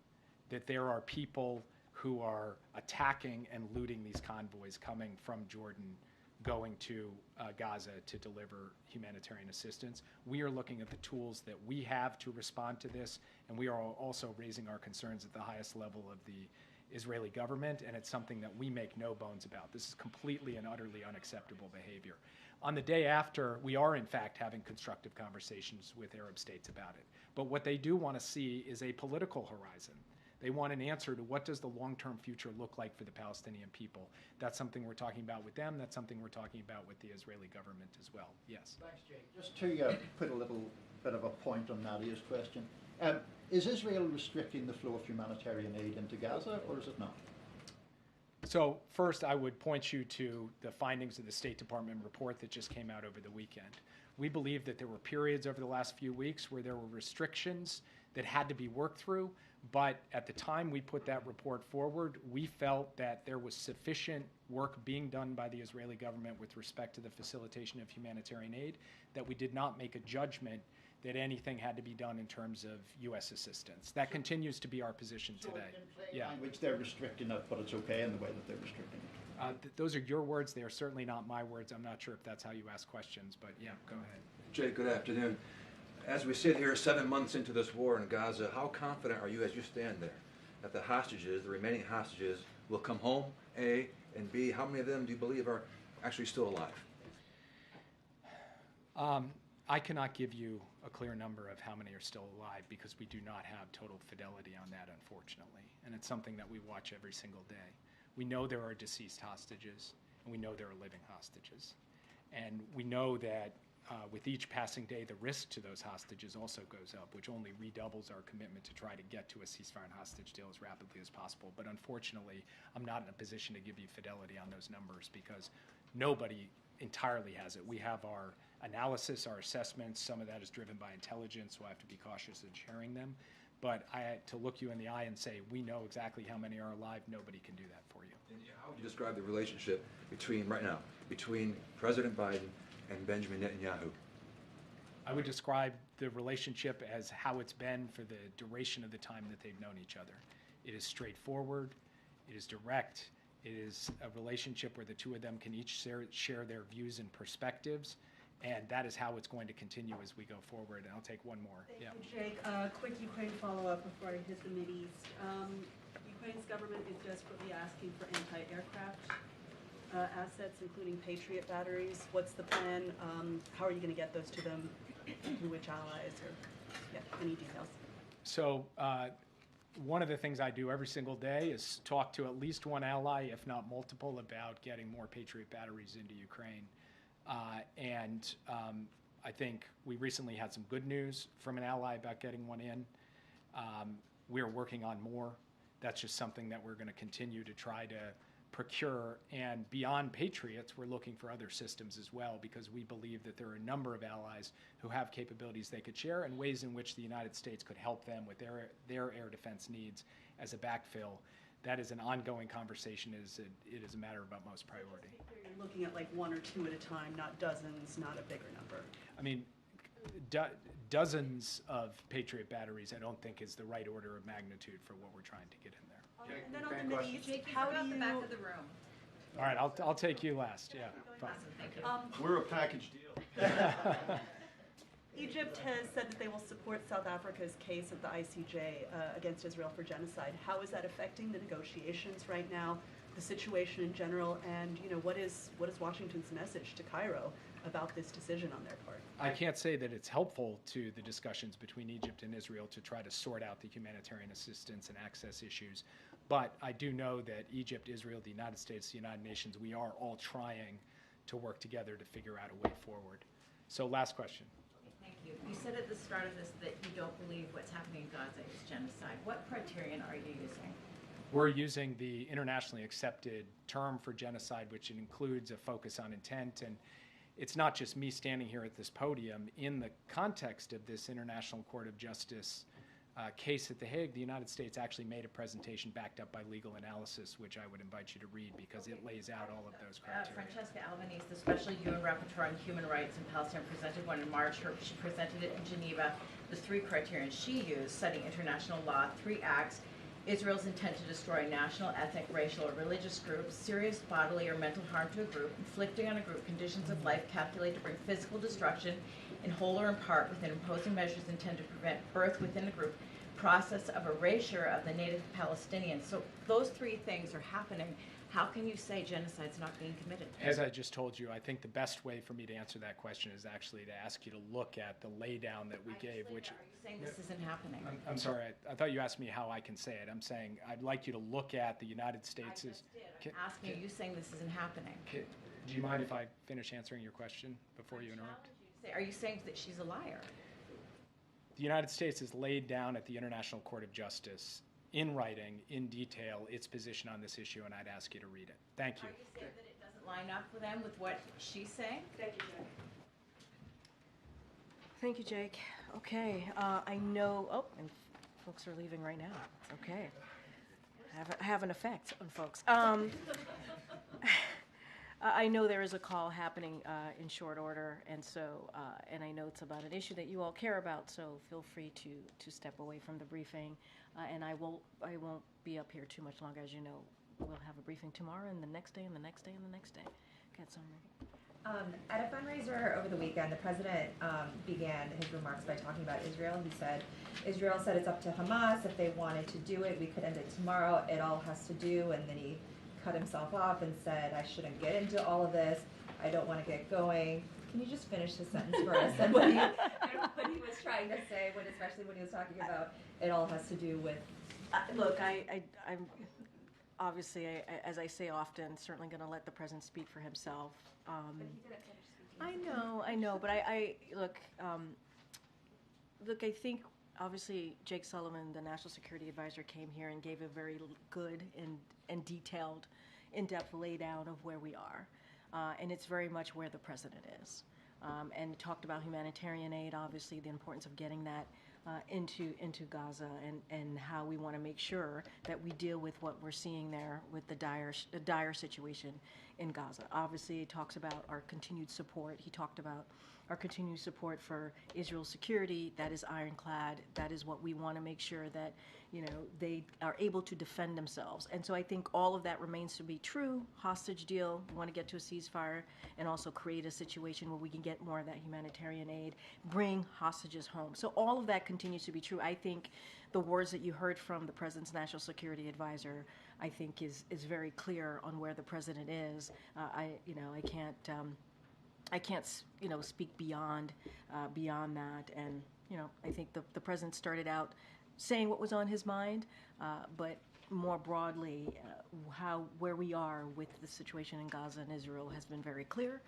that there are people who are attacking and looting these convoys coming from Jordan going to Gaza to deliver humanitarian assistance. We are looking at the tools that we have to respond to this, and we are also raising our concerns at the highest level of the Israeli government, and it's something that we make no bones about. This is completely and utterly unacceptable behavior. On the day after, we are in fact having constructive conversations with Arab states about it. But what they do want to see is a political horizon. They want an answer to what does the long-term future look like for the Palestinian people. That's something we're talking about with them. That's something we're talking about with the Israeli government as well. Yes. Thanks, Jake. Just to put a little bit of a point on Nadia's question, is Israel restricting the flow of humanitarian aid into Gaza, or is it not? So first, I would point you to the findings of the State Department report that just came out over the weekend. We believe that there were periods over the last few weeks where there were restrictions that had to be worked through, but at the time we put that report forward, we felt that there was sufficient work being done by the Israeli government with respect to the facilitation of humanitarian aid that we did not make a judgment that anything had to be done in terms of U.S. assistance. That continues to be our position today. In plain language, they're restricting it, but it's okay in the way that they're restricting it. Those are your words. They are certainly not my words. I'm not sure if that's how you ask questions, but yeah, go ahead. Jay, good afternoon. As we sit here 7 months into this war in Gaza, how confident are you as you stand there that the hostages, the remaining hostages, will come home, A, and B, how many of them do you believe are actually still alive? I cannot give you a clear number of how many are still alive because we do not have total fidelity on that, unfortunately. And it's something that we watch every single day. We know there are deceased hostages, and we know there are living hostages. And we know that with each passing day, the risk to those hostages also goes up, which only redoubles our commitment to try to get to a ceasefire and hostage deal as rapidly as possible. But unfortunately, I'm not in a position to give you fidelity on those numbers because nobody entirely has it. We have our analysis, our assessments. Some of that is driven by intelligence, so I have to be cautious in sharing them. But to look you in the eye and say, we know exactly how many are alive, nobody can do that for you. And how would you describe the relationship right now, between President Biden and Benjamin Netanyahu? I would describe the relationship as how it's been for the duration of the time that they've known each other. It is straightforward, it is direct, it is a relationship where the two of them can each share their views and perspectives, and that is how it's going to continue as we go forward. And I'll take one more. Thank you, Jake. Quick Ukraine follow-up before I hit the Mideast. Ukraine's government is desperately asking for anti-aircraft assets, including Patriot batteries. What's the plan? How are you going to get those to them? Through which allies? Or any details? So one of the things I do every single day is talk to at least one ally, if not multiple, about getting more Patriot batteries into Ukraine. And I think we recently had some good news from an ally about getting one in. We're working on more. That's just something that we're going to continue to try to procure. And beyond Patriots, we're looking for other systems as well, because we believe that there are a number of allies who have capabilities they could share and ways in which the United States could help them with their air defense needs as a backfill. That is an ongoing conversation. It is a matter of utmost priority. You're looking at like one or two at a time, not dozens, not a bigger number. I mean, dozens of Patriot batteries I don't think is the right order of magnitude for what we're trying to get in there. And then on the Mideast, how do you... the back of the room. All right, I'll take you last. Yeah, fine. We're a package deal. Egypt has said that they will support South Africa's case at the ICJ against Israel for genocide. How is that affecting the negotiations right now, the situation in general, and what is Washington's message to Cairo about this decision on their part? I can't say that it's helpful to the discussions between Egypt and Israel to try to sort out the humanitarian assistance and access issues, but I do know that Egypt, Israel, the United States, the United Nations, we are all trying to work together to figure out a way forward. So last question. Thank you. You said at the start of this that you don't believe what's happening in Gaza is genocide. What criterion are you using? We're using the internationally accepted term for genocide, which includes a focus on intent. And it's not just me standing here at this podium. In the context of this International Court of Justice case at The Hague, the United States actually made a presentation backed up by legal analysis, which I would invite you to read because it lays out all of those criteria. Francesca Albanese, the Special UN Rapporteur on Human Rights in Palestine, presented one in March. She presented it in Geneva. The three criterion she used, citing international law, 3 acts: Israel's intent to destroy national, ethnic, racial, or religious groups, serious bodily or mental harm to a group, inflicting on a group conditions of life calculated to bring physical destruction in whole or in part within imposing measures intended to prevent birth within the group, process of erasure of the native Palestinians. So those 3 things are happening. How can you say genocide's not being committed? As I just told you, I think the best way for me to answer that question is actually to ask you to look at the laydown that we gave, which... Are you saying this isn't happening? I'm sorry, I thought you asked me how I can say it. I'm saying I'd like you to look at the United States' I just did. I'm asking you, saying this isn't happening. Do you mind if I finish answering your question before you interrupt? Are you saying that she's a liar? The United States has laid down at the International Court of Justice in writing, in detail, its position on this issue, and I'd ask you to read it. Thank you. Are you saying that it doesn't line up for them with what she's saying? Thank you, Jake. Thank you, Jake. Okay, I know, and folks are leaving right now. It's okay. I have an effect on folks. I know there is a call happening in short order, and so, and I know it's about an issue that you all care about, so feel free to step away from the briefing. And I won't be up here too much longer. As you know, we'll have a briefing tomorrow, and the next day, and the next day, and the next day. Got some. At a fundraiser over the weekend, the president began his remarks by talking about Israel. He said, Israel said it's up to Hamas. If they wanted to do it, we could end it tomorrow. It all has to do. And then he cut himself off and said, I shouldn't get into all of this. I don't want to get going. Can you just finish the sentence for us? And what he was trying to say, especially when he was talking about it all has to do with... Look, I'm obviously, as I say often, certainly going to let the president speak for himself. But he didn't finish speaking. I know, but I look, I think obviously Jake Sullivan, the National Security Advisor, came here and gave a very good and detailed, in-depth laydown of where we are. And it's very much where the president is. and talked about humanitarian aid, obviously the importance of getting that into Gaza, and how we want to make sure that we deal with what we're seeing there with the dire situation in Gaza. Obviously, he talks about our continued support. He talked about our continued support for Israel's security. That is ironclad. That is what we want to make sure that, they are able to defend themselves. And so I think all of that remains to be true. Hostage deal, we want to get to a ceasefire and also create a situation where we can get more of that humanitarian aid, bring hostages home. So all of that continues to be true. I think the words that you heard from the President's National Security Advisor, I think is very clear on where the President is. I can't speak beyond that. And, I think the President started out saying what was on his mind, but more broadly, where we are with the situation in Gaza and Israel has been very clear,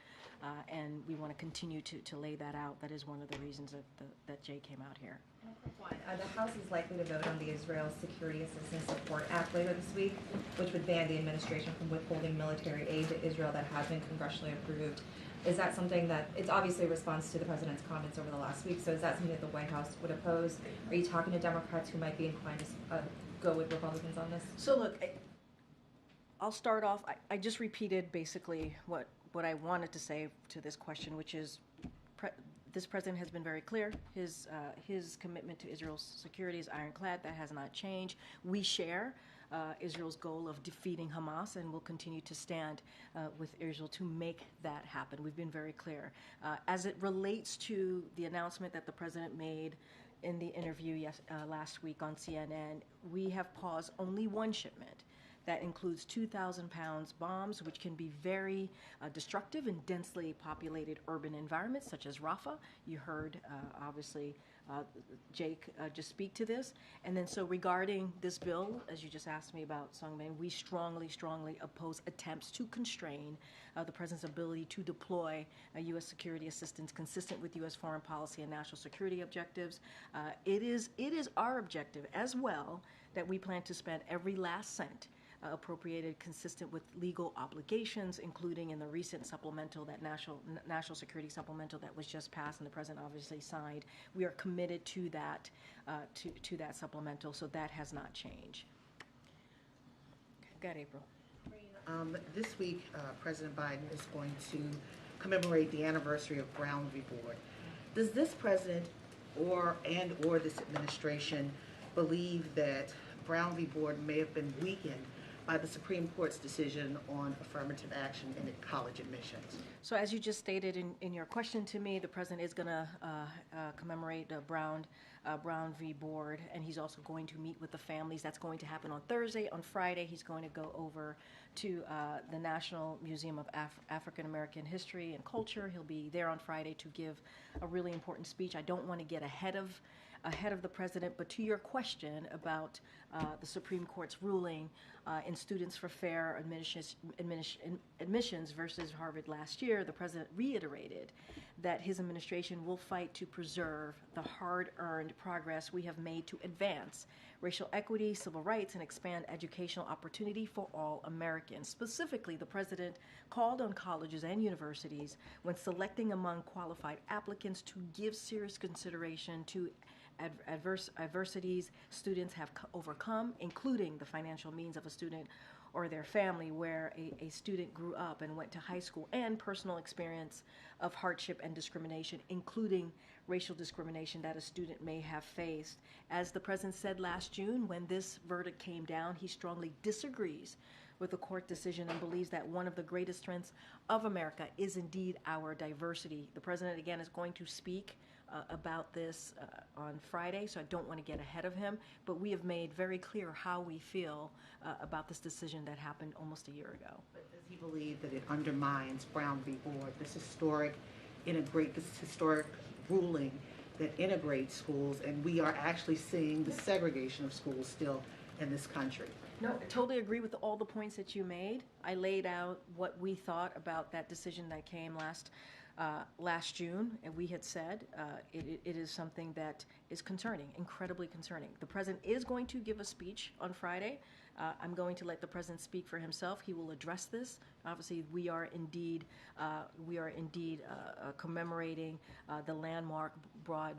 and we want to continue to lay that out. That is one of the reasons that Jay came out here. The House is likely to vote on the Israel Security Assistance Support Act later this week, which would ban the administration from withholding military aid to Israel that has been congressionally approved. Is that something that, it's obviously a response to the President's comments over the last week, so is that something that the White House would oppose? Are you talking to Democrats who might be inclined to go with Republicans on this? So look, I'll start off, I just repeated basically what I wanted to say to this question, which is this President has been very clear. His commitment to Israel's security is ironclad. That has not changed. We share Israel's goal of defeating Hamas, and will continue to stand with Israel to make that happen. We've been very clear. As it relates to the announcement that the President made in the interview last week on CNN, we have paused only one shipment. That includes 2,000 pounds bombs, which can be very destructive in densely populated urban environments, such as Rafah. You heard, obviously, Jake just speak to this. And then so regarding this bill, as you just asked me about, Sungmin, we strongly, strongly oppose attempts to constrain the President's ability to deploy U.S. security assistance consistent with U.S. foreign policy and national security objectives. It is our objective as well that we plan to spend every last cent appropriated consistent with legal obligations, including in the recent supplemental, that national security supplemental that was just passed and the President obviously signed. We are committed to that to that supplemental, so that has not changed. Go ahead, April. This week, President Biden is going to commemorate the anniversary of Brown v. Board. Does this President or this administration believe that Brown v. Board may have been weakened by the Supreme Court's decision on affirmative action in college admissions? So as you just stated in your question to me, the President is going to commemorate Brown v. Board, and he's also going to meet with the families. That's going to happen on Thursday. On Friday, he's going to go over to the National Museum of African American History and Culture. He'll be there on Friday to give a really important speech. I don't want to get ahead of the President, but to your question about the Supreme Court's ruling in Students for Fair Admissions versus Harvard last year, the President reiterated that his administration will fight to preserve the hard-earned progress we have made to advance racial equity, civil rights, and expand educational opportunity for all Americans. Specifically, the President called on colleges and universities when selecting among qualified applicants to give serious consideration to adversities students have overcome, including the financial means of a student or their family where a student grew up and went to high school, and personal experience of hardship and discrimination, including racial discrimination that a student may have faced. As the President said last June, when this verdict came down, he strongly disagrees with the court decision and believes that one of the greatest strengths of America is indeed our diversity. The President, again, is going to speak about this on Friday, so I don't want to get ahead of him, but we have made very clear how we feel about this decision that happened almost a year ago. But does he believe that it undermines Brown v. Board, this historic ruling that integrates schools, and we are actually seeing the segregation of schools still in this country? No, I totally agree with all the points that you made. I laid out what we thought about that decision that came last June, and we had said it is something that is concerning, incredibly concerning. The President is going to give a speech on Friday I'm going to let the president speak for himself. He will address this. Obviously, we are indeed commemorating the landmark Broad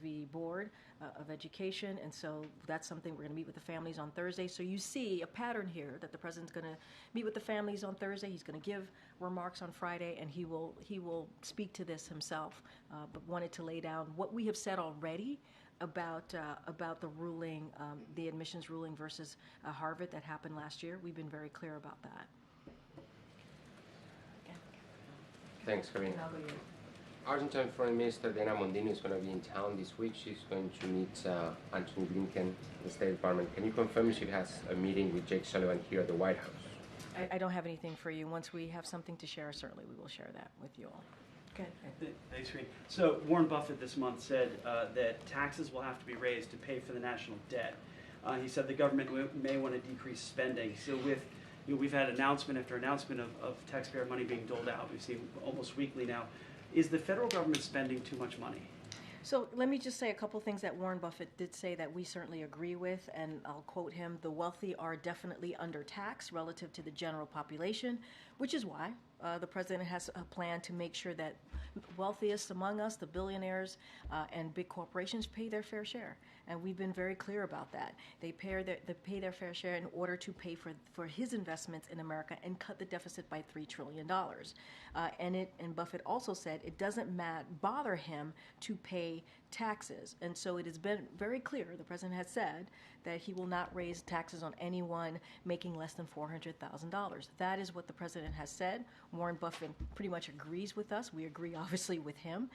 v. Board of Education, and so that's something we're going to meet with the families on Thursday. So you see a pattern here that the president's going to meet with the families on Thursday. He's going to give remarks on Friday, and he will speak to this himself. But wanted to lay down what we have said already about the ruling, the admissions ruling versus Harvard that happened last year. We've been very clear about that. Thanks, Karine. Argentine Foreign Minister Diana Mondino is going to be in town this week. She's going to meet Antony Blinken, the State Department. Can you confirm she has a meeting with Jake Sullivan here at the White House? I don't have anything for you. Once we have something to share, certainly we will share that with you all. Okay. Thanks, Karine. So Warren Buffett this month said that taxes will have to be raised to pay for the national debt. He said the government may want to decrease spending. So we've had announcement after announcement of taxpayer money being doled out. We've seen almost weekly now. Is the federal government spending too much money? So let me just say a couple things that Warren Buffett did say that we certainly agree with, and I'll quote him: "The wealthy are definitely undertaxed relative to the general population," which is why the president has a plan to make sure that wealthiest among us, the billionaires and big corporations, pay their fair share. And we've been very clear about that. They pay their fair share in order to pay for his investments in America and cut the deficit by $3 trillion. And Buffett also said it doesn't bother him to pay taxes. And so it has been very clear, the president has said, that he will not raise taxes on anyone making less than $400,000. That is what the president has said. Warren Buffett pretty much agrees with us. We agree, obviously, with him.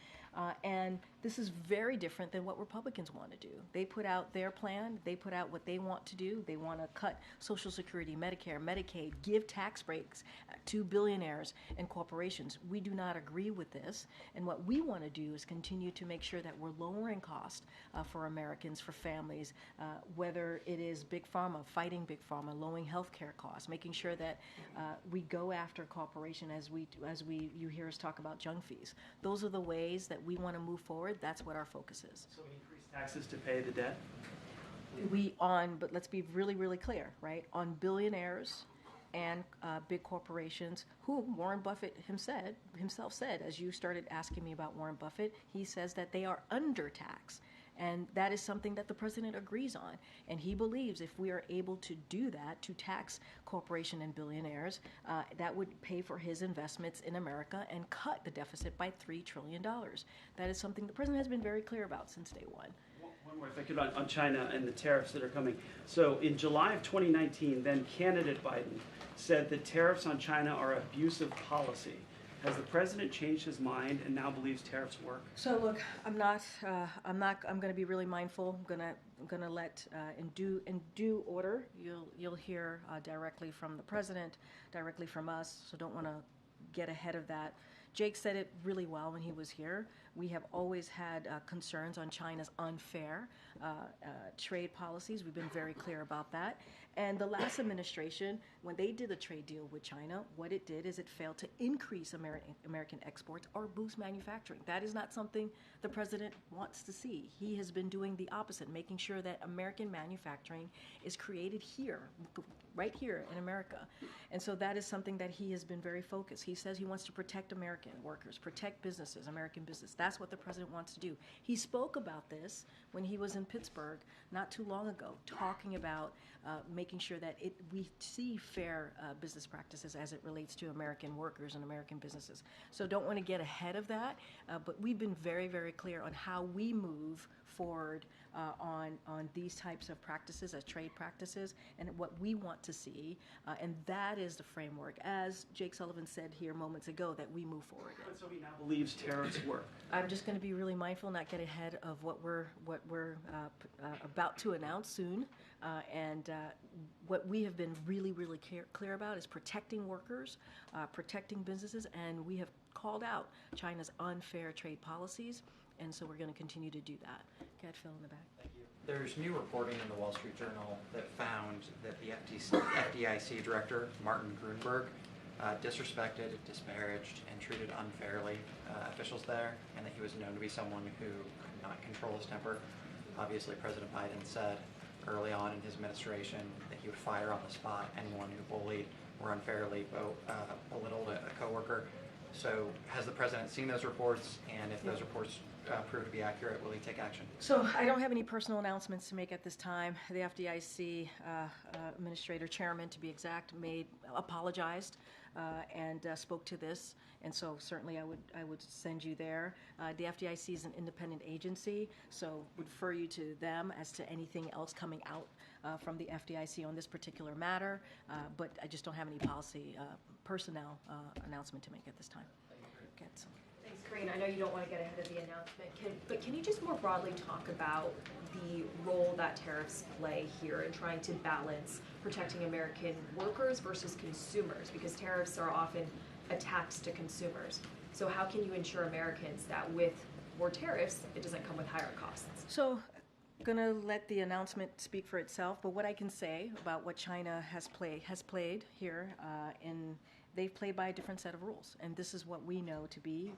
And this is very different than what Republicans want to do. They put out their plan. They put out what they want to do. They want to cut Social Security, Medicare, Medicaid, give tax breaks to billionaires and corporations. We do not agree with this. And what we want to do is continue to make sure that we're lowering costs for Americans, for families, whether it is Big Pharma, fighting Big Pharma, lowering health care costs, making sure that we go after corporation as you hear us talk about junk fees. Those are the ways that we want to move forward. That's what our focus is. So increase taxes to pay the debt? But let's be really, really clear, right? On billionaires and big corporations, who Warren Buffett himself said, as you started asking me about Warren Buffett, he says that they are undertaxed. And that is something that the president agrees on. And he believes if we are able to do that, to tax corporation and billionaires, that would pay for his investments in America and cut the deficit by $3 trillion. That is something the president has been very clear about since day one. One more, if I could, on China and the tariffs that are coming. So in July of 2019, then candidate Biden said that tariffs on China are abusive policy. Has the president changed his mind and now believes tariffs work? So look, I'm going to be really mindful. I'm going to let in due order. You'll hear directly from the president, directly from us. So don't want to get ahead of that. Jake said it really well when he was here. We have always had concerns on China's unfair trade policies. We've been very clear about that. And the last administration, when they did a trade deal with China, what it did is it failed to increase American exports or boost manufacturing. That is not something the president wants to see. He has been doing the opposite, making sure that American manufacturing is created here, right here in America. And so that is something that he has been very focused. He says he wants to protect American workers, protect businesses, American business. That's what the president wants to do. He spoke about this when he was in Pittsburgh not too long ago, talking about making sure that we see fair business practices as it relates to American workers and American businesses. So don't want to get ahead of that, but we've been very, very clear on how we move forward on these types of practices as trade practices and what we want to see, and that is the framework, as Jake Sullivan said here moments ago, that we move forward in. So he now believes tariffs work. I'm just going to be really mindful, not get ahead of what we're about to announce soon, and what we have been really, really clear about is protecting workers, protecting businesses, and we have called out China's unfair trade policies. And so we're going to continue to do that. Go ahead, Phil, in the back. Thank you. There's new reporting in the Wall Street Journal that found that the FDIC director, Martin Grunberg, disrespected, disparaged, and treated unfairly officials there, and that he was known to be someone who could not control his temper. Obviously, President Biden said early on in his administration that he would fire on the spot anyone who bullied or unfairly belittled a coworker. So has the president seen those reports, and if those reports prove to be accurate, will he take action? So I don't have any personal announcements to make at this time. The FDIC administrator, chairman to be exact, apologized and spoke to this, and so certainly I would send you there. The FDIC is an independent agency, so would refer you to them as to anything else coming out from the FDIC on this particular matter, but I just don't have any policy personnel announcement to make at this time. Thanks, Karine. I know you don't want to get ahead of the announcement, but can you just more broadly talk about the role that tariffs play here in trying to balance protecting American workers versus consumers? Because tariffs are often a tax to consumers. So how can you ensure Americans that with more tariffs, it doesn't come with higher costs? So I'm going to let the announcement speak for itself, but what I can say about what China has played here, they've played by a different set of rules, and this is what we know to be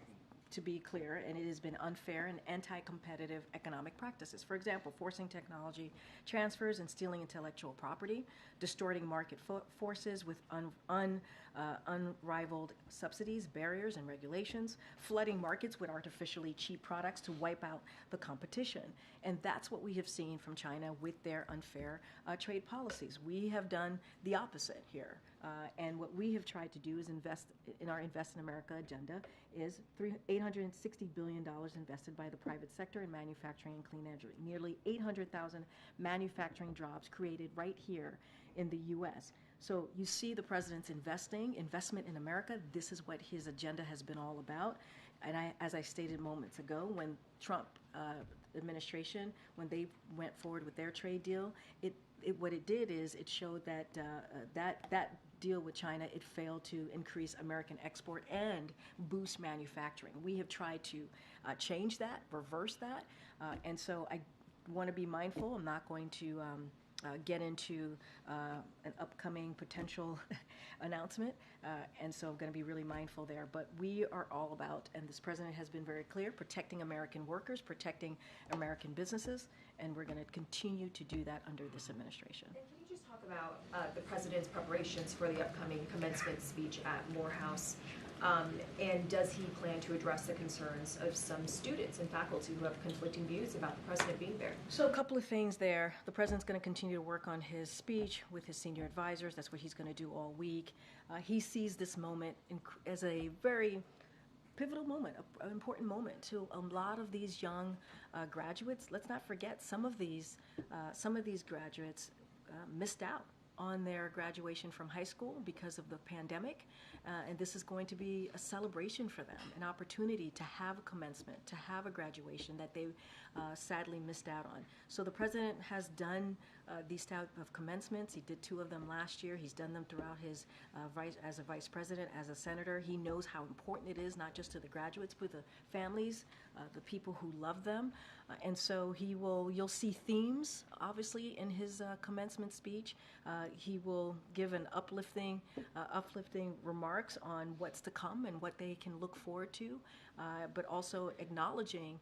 clear, and it has been unfair and anti-competitive economic practices. For example, forcing technology transfers and stealing intellectual property, distorting market forces with unrivaled subsidies, barriers, and regulations, flooding markets with artificially cheap products to wipe out the competition. And that's what we have seen from China with their unfair trade policies. We have done the opposite here. And what we have tried to do is invest in our Invest in America agenda is $860 billion invested by the private sector in manufacturing and clean energy. Nearly 800,000 manufacturing jobs created right here in the U.S. So you see the president's investment in America. This is what his agenda has been all about. And as I stated moments ago, when Trump administration, when they went forward with their trade deal, what it did is it showed that that deal with China, it failed to increase American export and boost manufacturing. We have tried to change that, reverse that, and so I want to be mindful. I'm not going to get into an upcoming potential announcement, and so I'm going to be really mindful there. But we are all about, and this president has been very clear, protecting American workers, protecting American businesses, and we're going to continue to do that under this administration. And can you just talk about the president's preparations for the upcoming commencement speech at Morehouse? And does he plan to address the concerns of some students and faculty who have conflicting views about the president being there? So a couple of things there. The president's going to continue to work on his speech with his senior advisors. That's what he's going to do all week. He sees this moment as a very pivotal moment, an important moment to a lot of these young graduates. Let's not forget some of these graduates missed out on their graduation from high school because of the pandemic, and this is going to be a celebration for them, an opportunity to have a commencement, to have a graduation that they sadly missed out on. So the president has done these type of commencements. He did 2 of them last year. He's done them throughout his as a vice president, as a senator. He knows how important it is, not just to the graduates, but the families, the people who love them. And so you'll see themes, obviously, in his commencement speech. He will give an uplifting remarks on what's to come and what they can look forward to, but also acknowledging,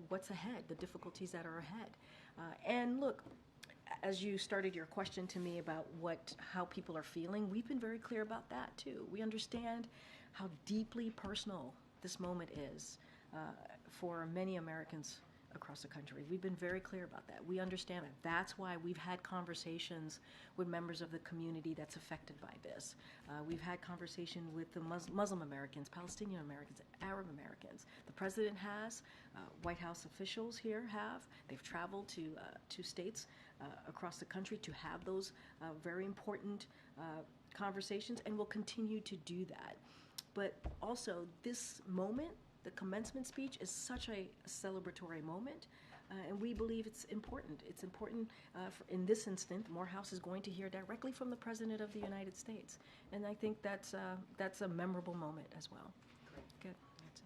what's ahead, the difficulties that are ahead. And look, as you started your question to me about how people are feeling, we've been very clear about that too. We understand how deeply personal this moment is for many Americans across the country. We've been very clear about that. We understand it. That's why we've had conversations with members of the community that's affected by this. We've had conversation with the Muslim Americans, Palestinian Americans, Arab Americans. The president has, White House officials here have. They've traveled to states across the country to have those very important conversations, and will continue to do that. But also, this moment, the commencement speech, is such a celebratory moment, and we believe it's important. It's important in this instant. Morehouse is going to hear directly from the President of the United States, and I think that's a memorable moment as well. Good.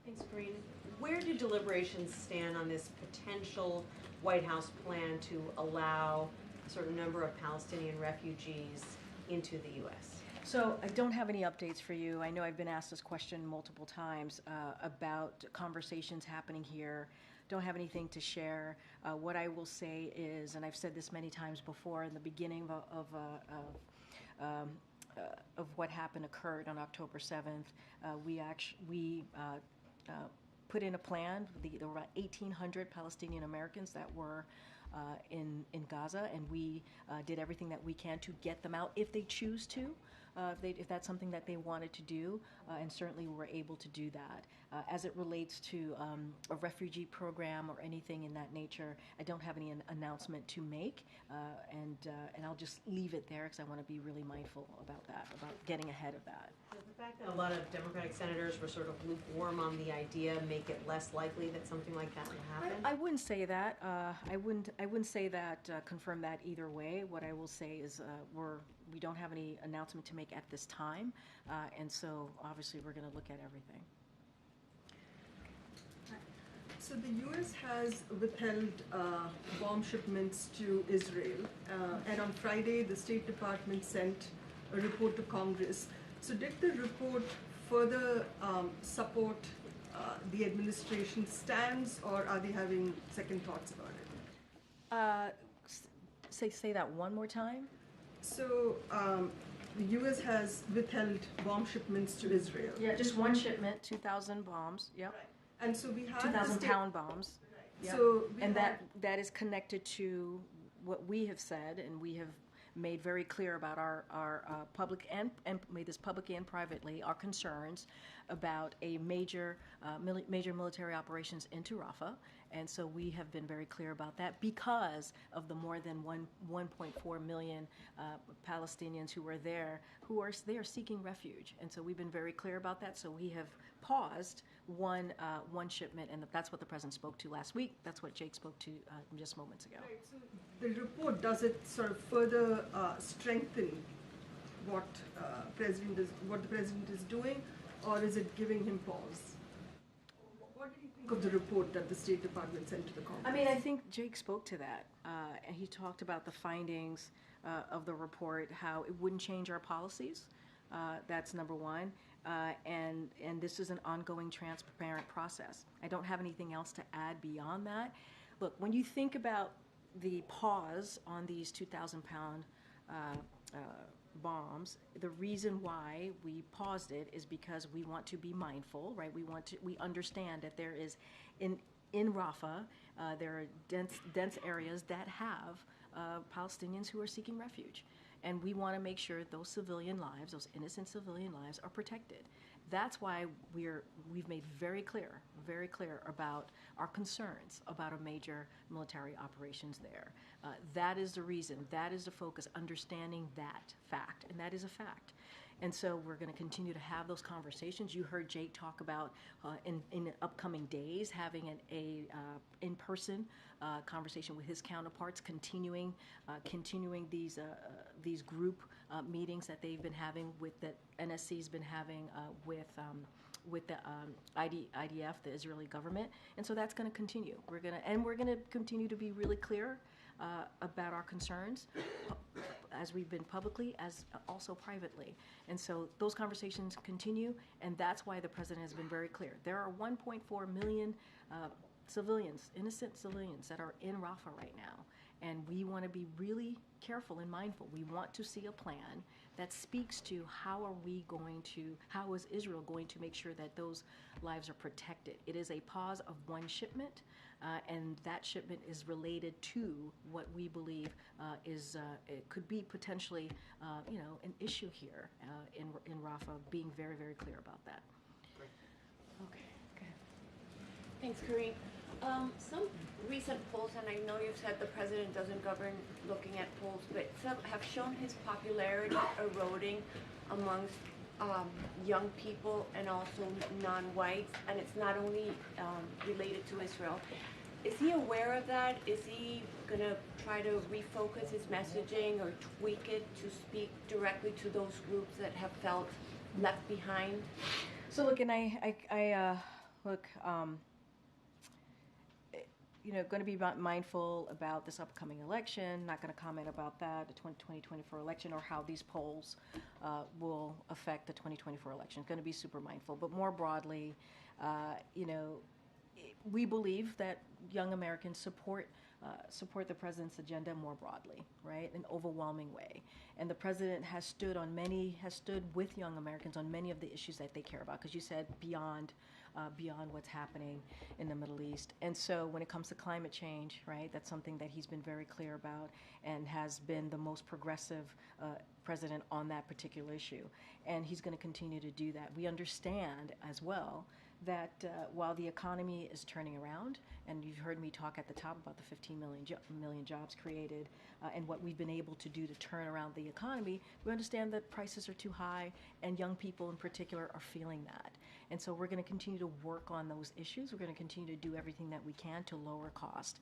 Thanks, Karine. Where do deliberations stand on this potential White House plan to allow a certain number of Palestinian refugees into the U.S.? So I don't have any updates for you. I know I've been asked this question multiple times about conversations happening here. don't have anything to share. What I will say is, and I've said this many times before, in the beginning of what occurred on October 7th, we put in a plan. There were about 1,800 Palestinian Americans that were in Gaza, and we did everything that we can to get them out if they choose to, if that's something that they wanted to do, and certainly we were able to do that. As it relates to a refugee program or anything in that nature, I don't have any announcement to make, and I'll just leave it there because I want to be really mindful about that, about getting ahead of that. Does the fact that a lot of Democratic senators were sort of lukewarm on the idea make it less likely that something like that will happen? I wouldn't say that. I wouldn't say that. Confirm that either way. What I will say is we don't have any announcement to make at this time, and so obviously we're going to look at everything. So the U.S. has withheld bomb shipments to Israel, and on Friday the State Department sent a report to Congress. So did the report further support the administration's stance, or are they having second thoughts about it? Say that one more time. So the U.S. has withheld bomb shipments to Israel. Yeah, just one shipment, 2,000 bombs. Yep. Right. And so we have 2,000-pound bombs. Right. Yep. So that is connected to what we have said, and we have made very clear about our public and made this publicly and privately, our concerns about a major military operations into Rafah. And so we have been very clear about that because of the more than 1.4 million Palestinians who are there, they are seeking refuge. And so we've been very clear about that. So we have paused one shipment, and that's what the president spoke to last week. That's what Jake spoke to just moments ago. Right, so the report, does it sort of further strengthen what the president is doing, or is it giving him pause? What did you think of the report that the State Department sent to the Congress? I mean, I think Jake spoke to that, and he talked about the findings of the report, how it wouldn't change our policies. That's number one, and this is an ongoing, transparent process. I don't have anything else to add beyond that. Look, when you think about the pause on these 2,000-pound bombs, the reason why we paused it is because we want to be mindful, right? We understand that there is in Rafah, there are dense areas that have Palestinians who are seeking refuge. And we want to make sure those civilian lives, those innocent civilian lives, are protected. That's why we've made very clear about our concerns about a major military operations there. That is the reason, that is the focus, understanding that fact, and that is a fact. And so we're going to continue to have those conversations. You heard Jake talk about in upcoming days having an in-person conversation with his counterparts, continuing these group meetings that they've been having that NSC's been having with the IDF, the Israeli government, and so that's going to continue. We're going to continue to be really clear about our concerns, as we've been publicly, as also privately. And so those conversations continue, and that's why the president has been very clear. There are 1.4 million civilians, innocent civilians, that are in Rafah right now. And we want to be really careful and mindful. We want to see a plan that speaks to how is Israel going to make sure that those lives are protected. It is a pause of one shipment, and that shipment is related to what we believe it could be potentially, an issue here in Rafah. Being very, very clear about that. Okay, good. Thanks, Karine. Some recent polls, and I know you've said the president doesn't govern looking at polls, but some have shown his popularity eroding amongst young people and also non-whites, and it's not only related to Israel. Is he aware of that? Is he going to try to refocus his messaging or tweak it to speak directly to those groups that have felt left behind? So look, and going to be mindful about this upcoming election, not going to comment about that, the 2024 election, or how these polls will affect the 2024 election. Going to be super mindful. But more broadly, we believe that young Americans support the president's agenda more broadly, right, in an overwhelming way. And the president has stood with young Americans on many of the issues that they care about, because you said beyond what's happening in the Middle East. And so when it comes to climate change, right, that's something that he's been very clear about and has been the most progressive president on that particular issue. And he's going to continue to do that. We understand as well that while the economy is turning around, and you've heard me talk at the top about the 15 million jobs created and what we've been able to do to turn around the economy, we understand that prices are too high, and young people in particular are feeling that. And so we're going to continue to work on those issues. We're going to continue to do everything that we can to lower cost.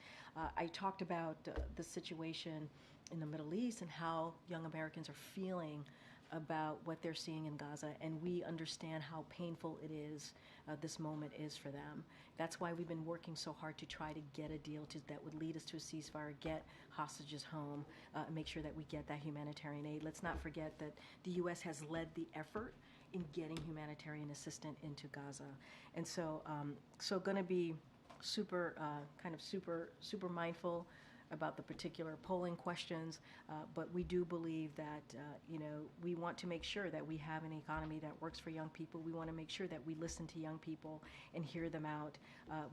I talked about the situation in the Middle East and how young Americans are feeling about what they're seeing in Gaza, and we understand how painful it is, this moment is for them. That's why we've been working so hard to try to get a deal that would lead us to a ceasefire, get hostages home, make sure that we get that humanitarian aid. Let's not forget that the U.S. has led the effort in getting humanitarian assistance into Gaza. And so, going to be super mindful about the particular polling questions, but we do believe that we want to make sure that we have an economy that works for young people. We want to make sure that we listen to young people and hear them out.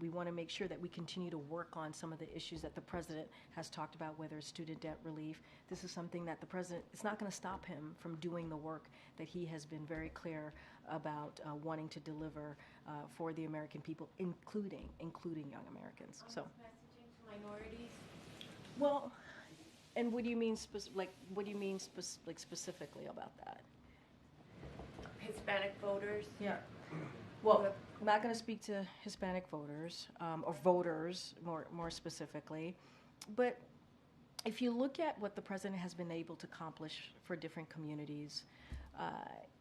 We want to make sure that we continue to work on some of the issues that the president has talked about, whether it's student debt relief. This is something that the president, it's not going to stop him from doing the work that he has been very clear about wanting to deliver for the American people, including young Americans. So, messaging to minorities. Well, and what do you mean specifically about that? Hispanic voters. Yeah. Well, I'm not going to speak to Hispanic voters or voters more specifically, but if you look at what the president has been able to accomplish for different communities,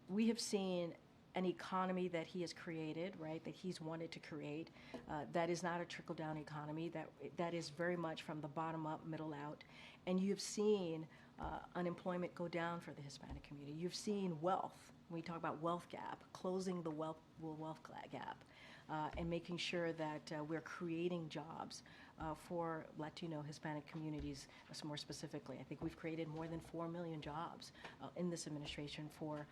we have seen an economy that he has created, right, that he's wanted to create, that is not a trickle-down economy, that is very much from the bottom up, middle out. And you've seen unemployment go down for the Hispanic community. You've seen wealth, when we talk about wealth gap, closing the wealth gap, and making sure that we're creating jobs for Latino, Hispanic communities, more specifically. I think we've created more than 4 million jobs in this administration for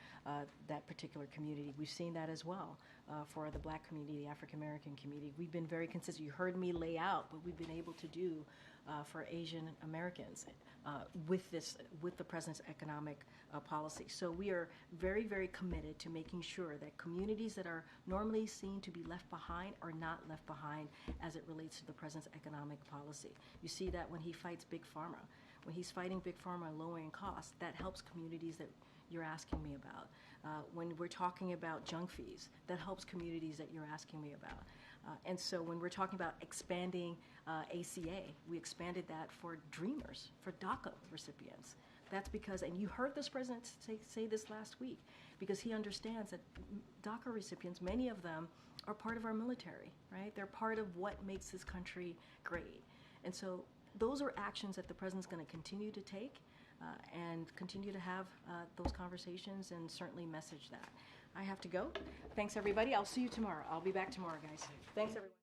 that particular community. We've seen that as well for the Black community, the African American community. We've been very consistent. You heard me lay out what we've been able to do for Asian Americans with the president's economic policy. So we are very, very committed to making sure that communities that are normally seen to be left behind are not left behind as it relates to the president's economic policy. You see that when he fights Big Pharma. When he's fighting Big Pharma and lowering costs, that helps communities that you're asking me about. When we're talking about junk fees, that helps communities that you're asking me about. And so when we're talking about expanding ACA, we expanded that for Dreamers, for DACA recipients. That's because, and you heard this president say this last week, because he understands that DACA recipients, many of them are part of our military, right? They're part of what makes this country great. And so those are actions that the president's going to continue to take and continue to have those conversations and certainly message that. I have to go. Thanks, everybody. I'll see you tomorrow. I'll be back tomorrow, guys. Thanks, everyone.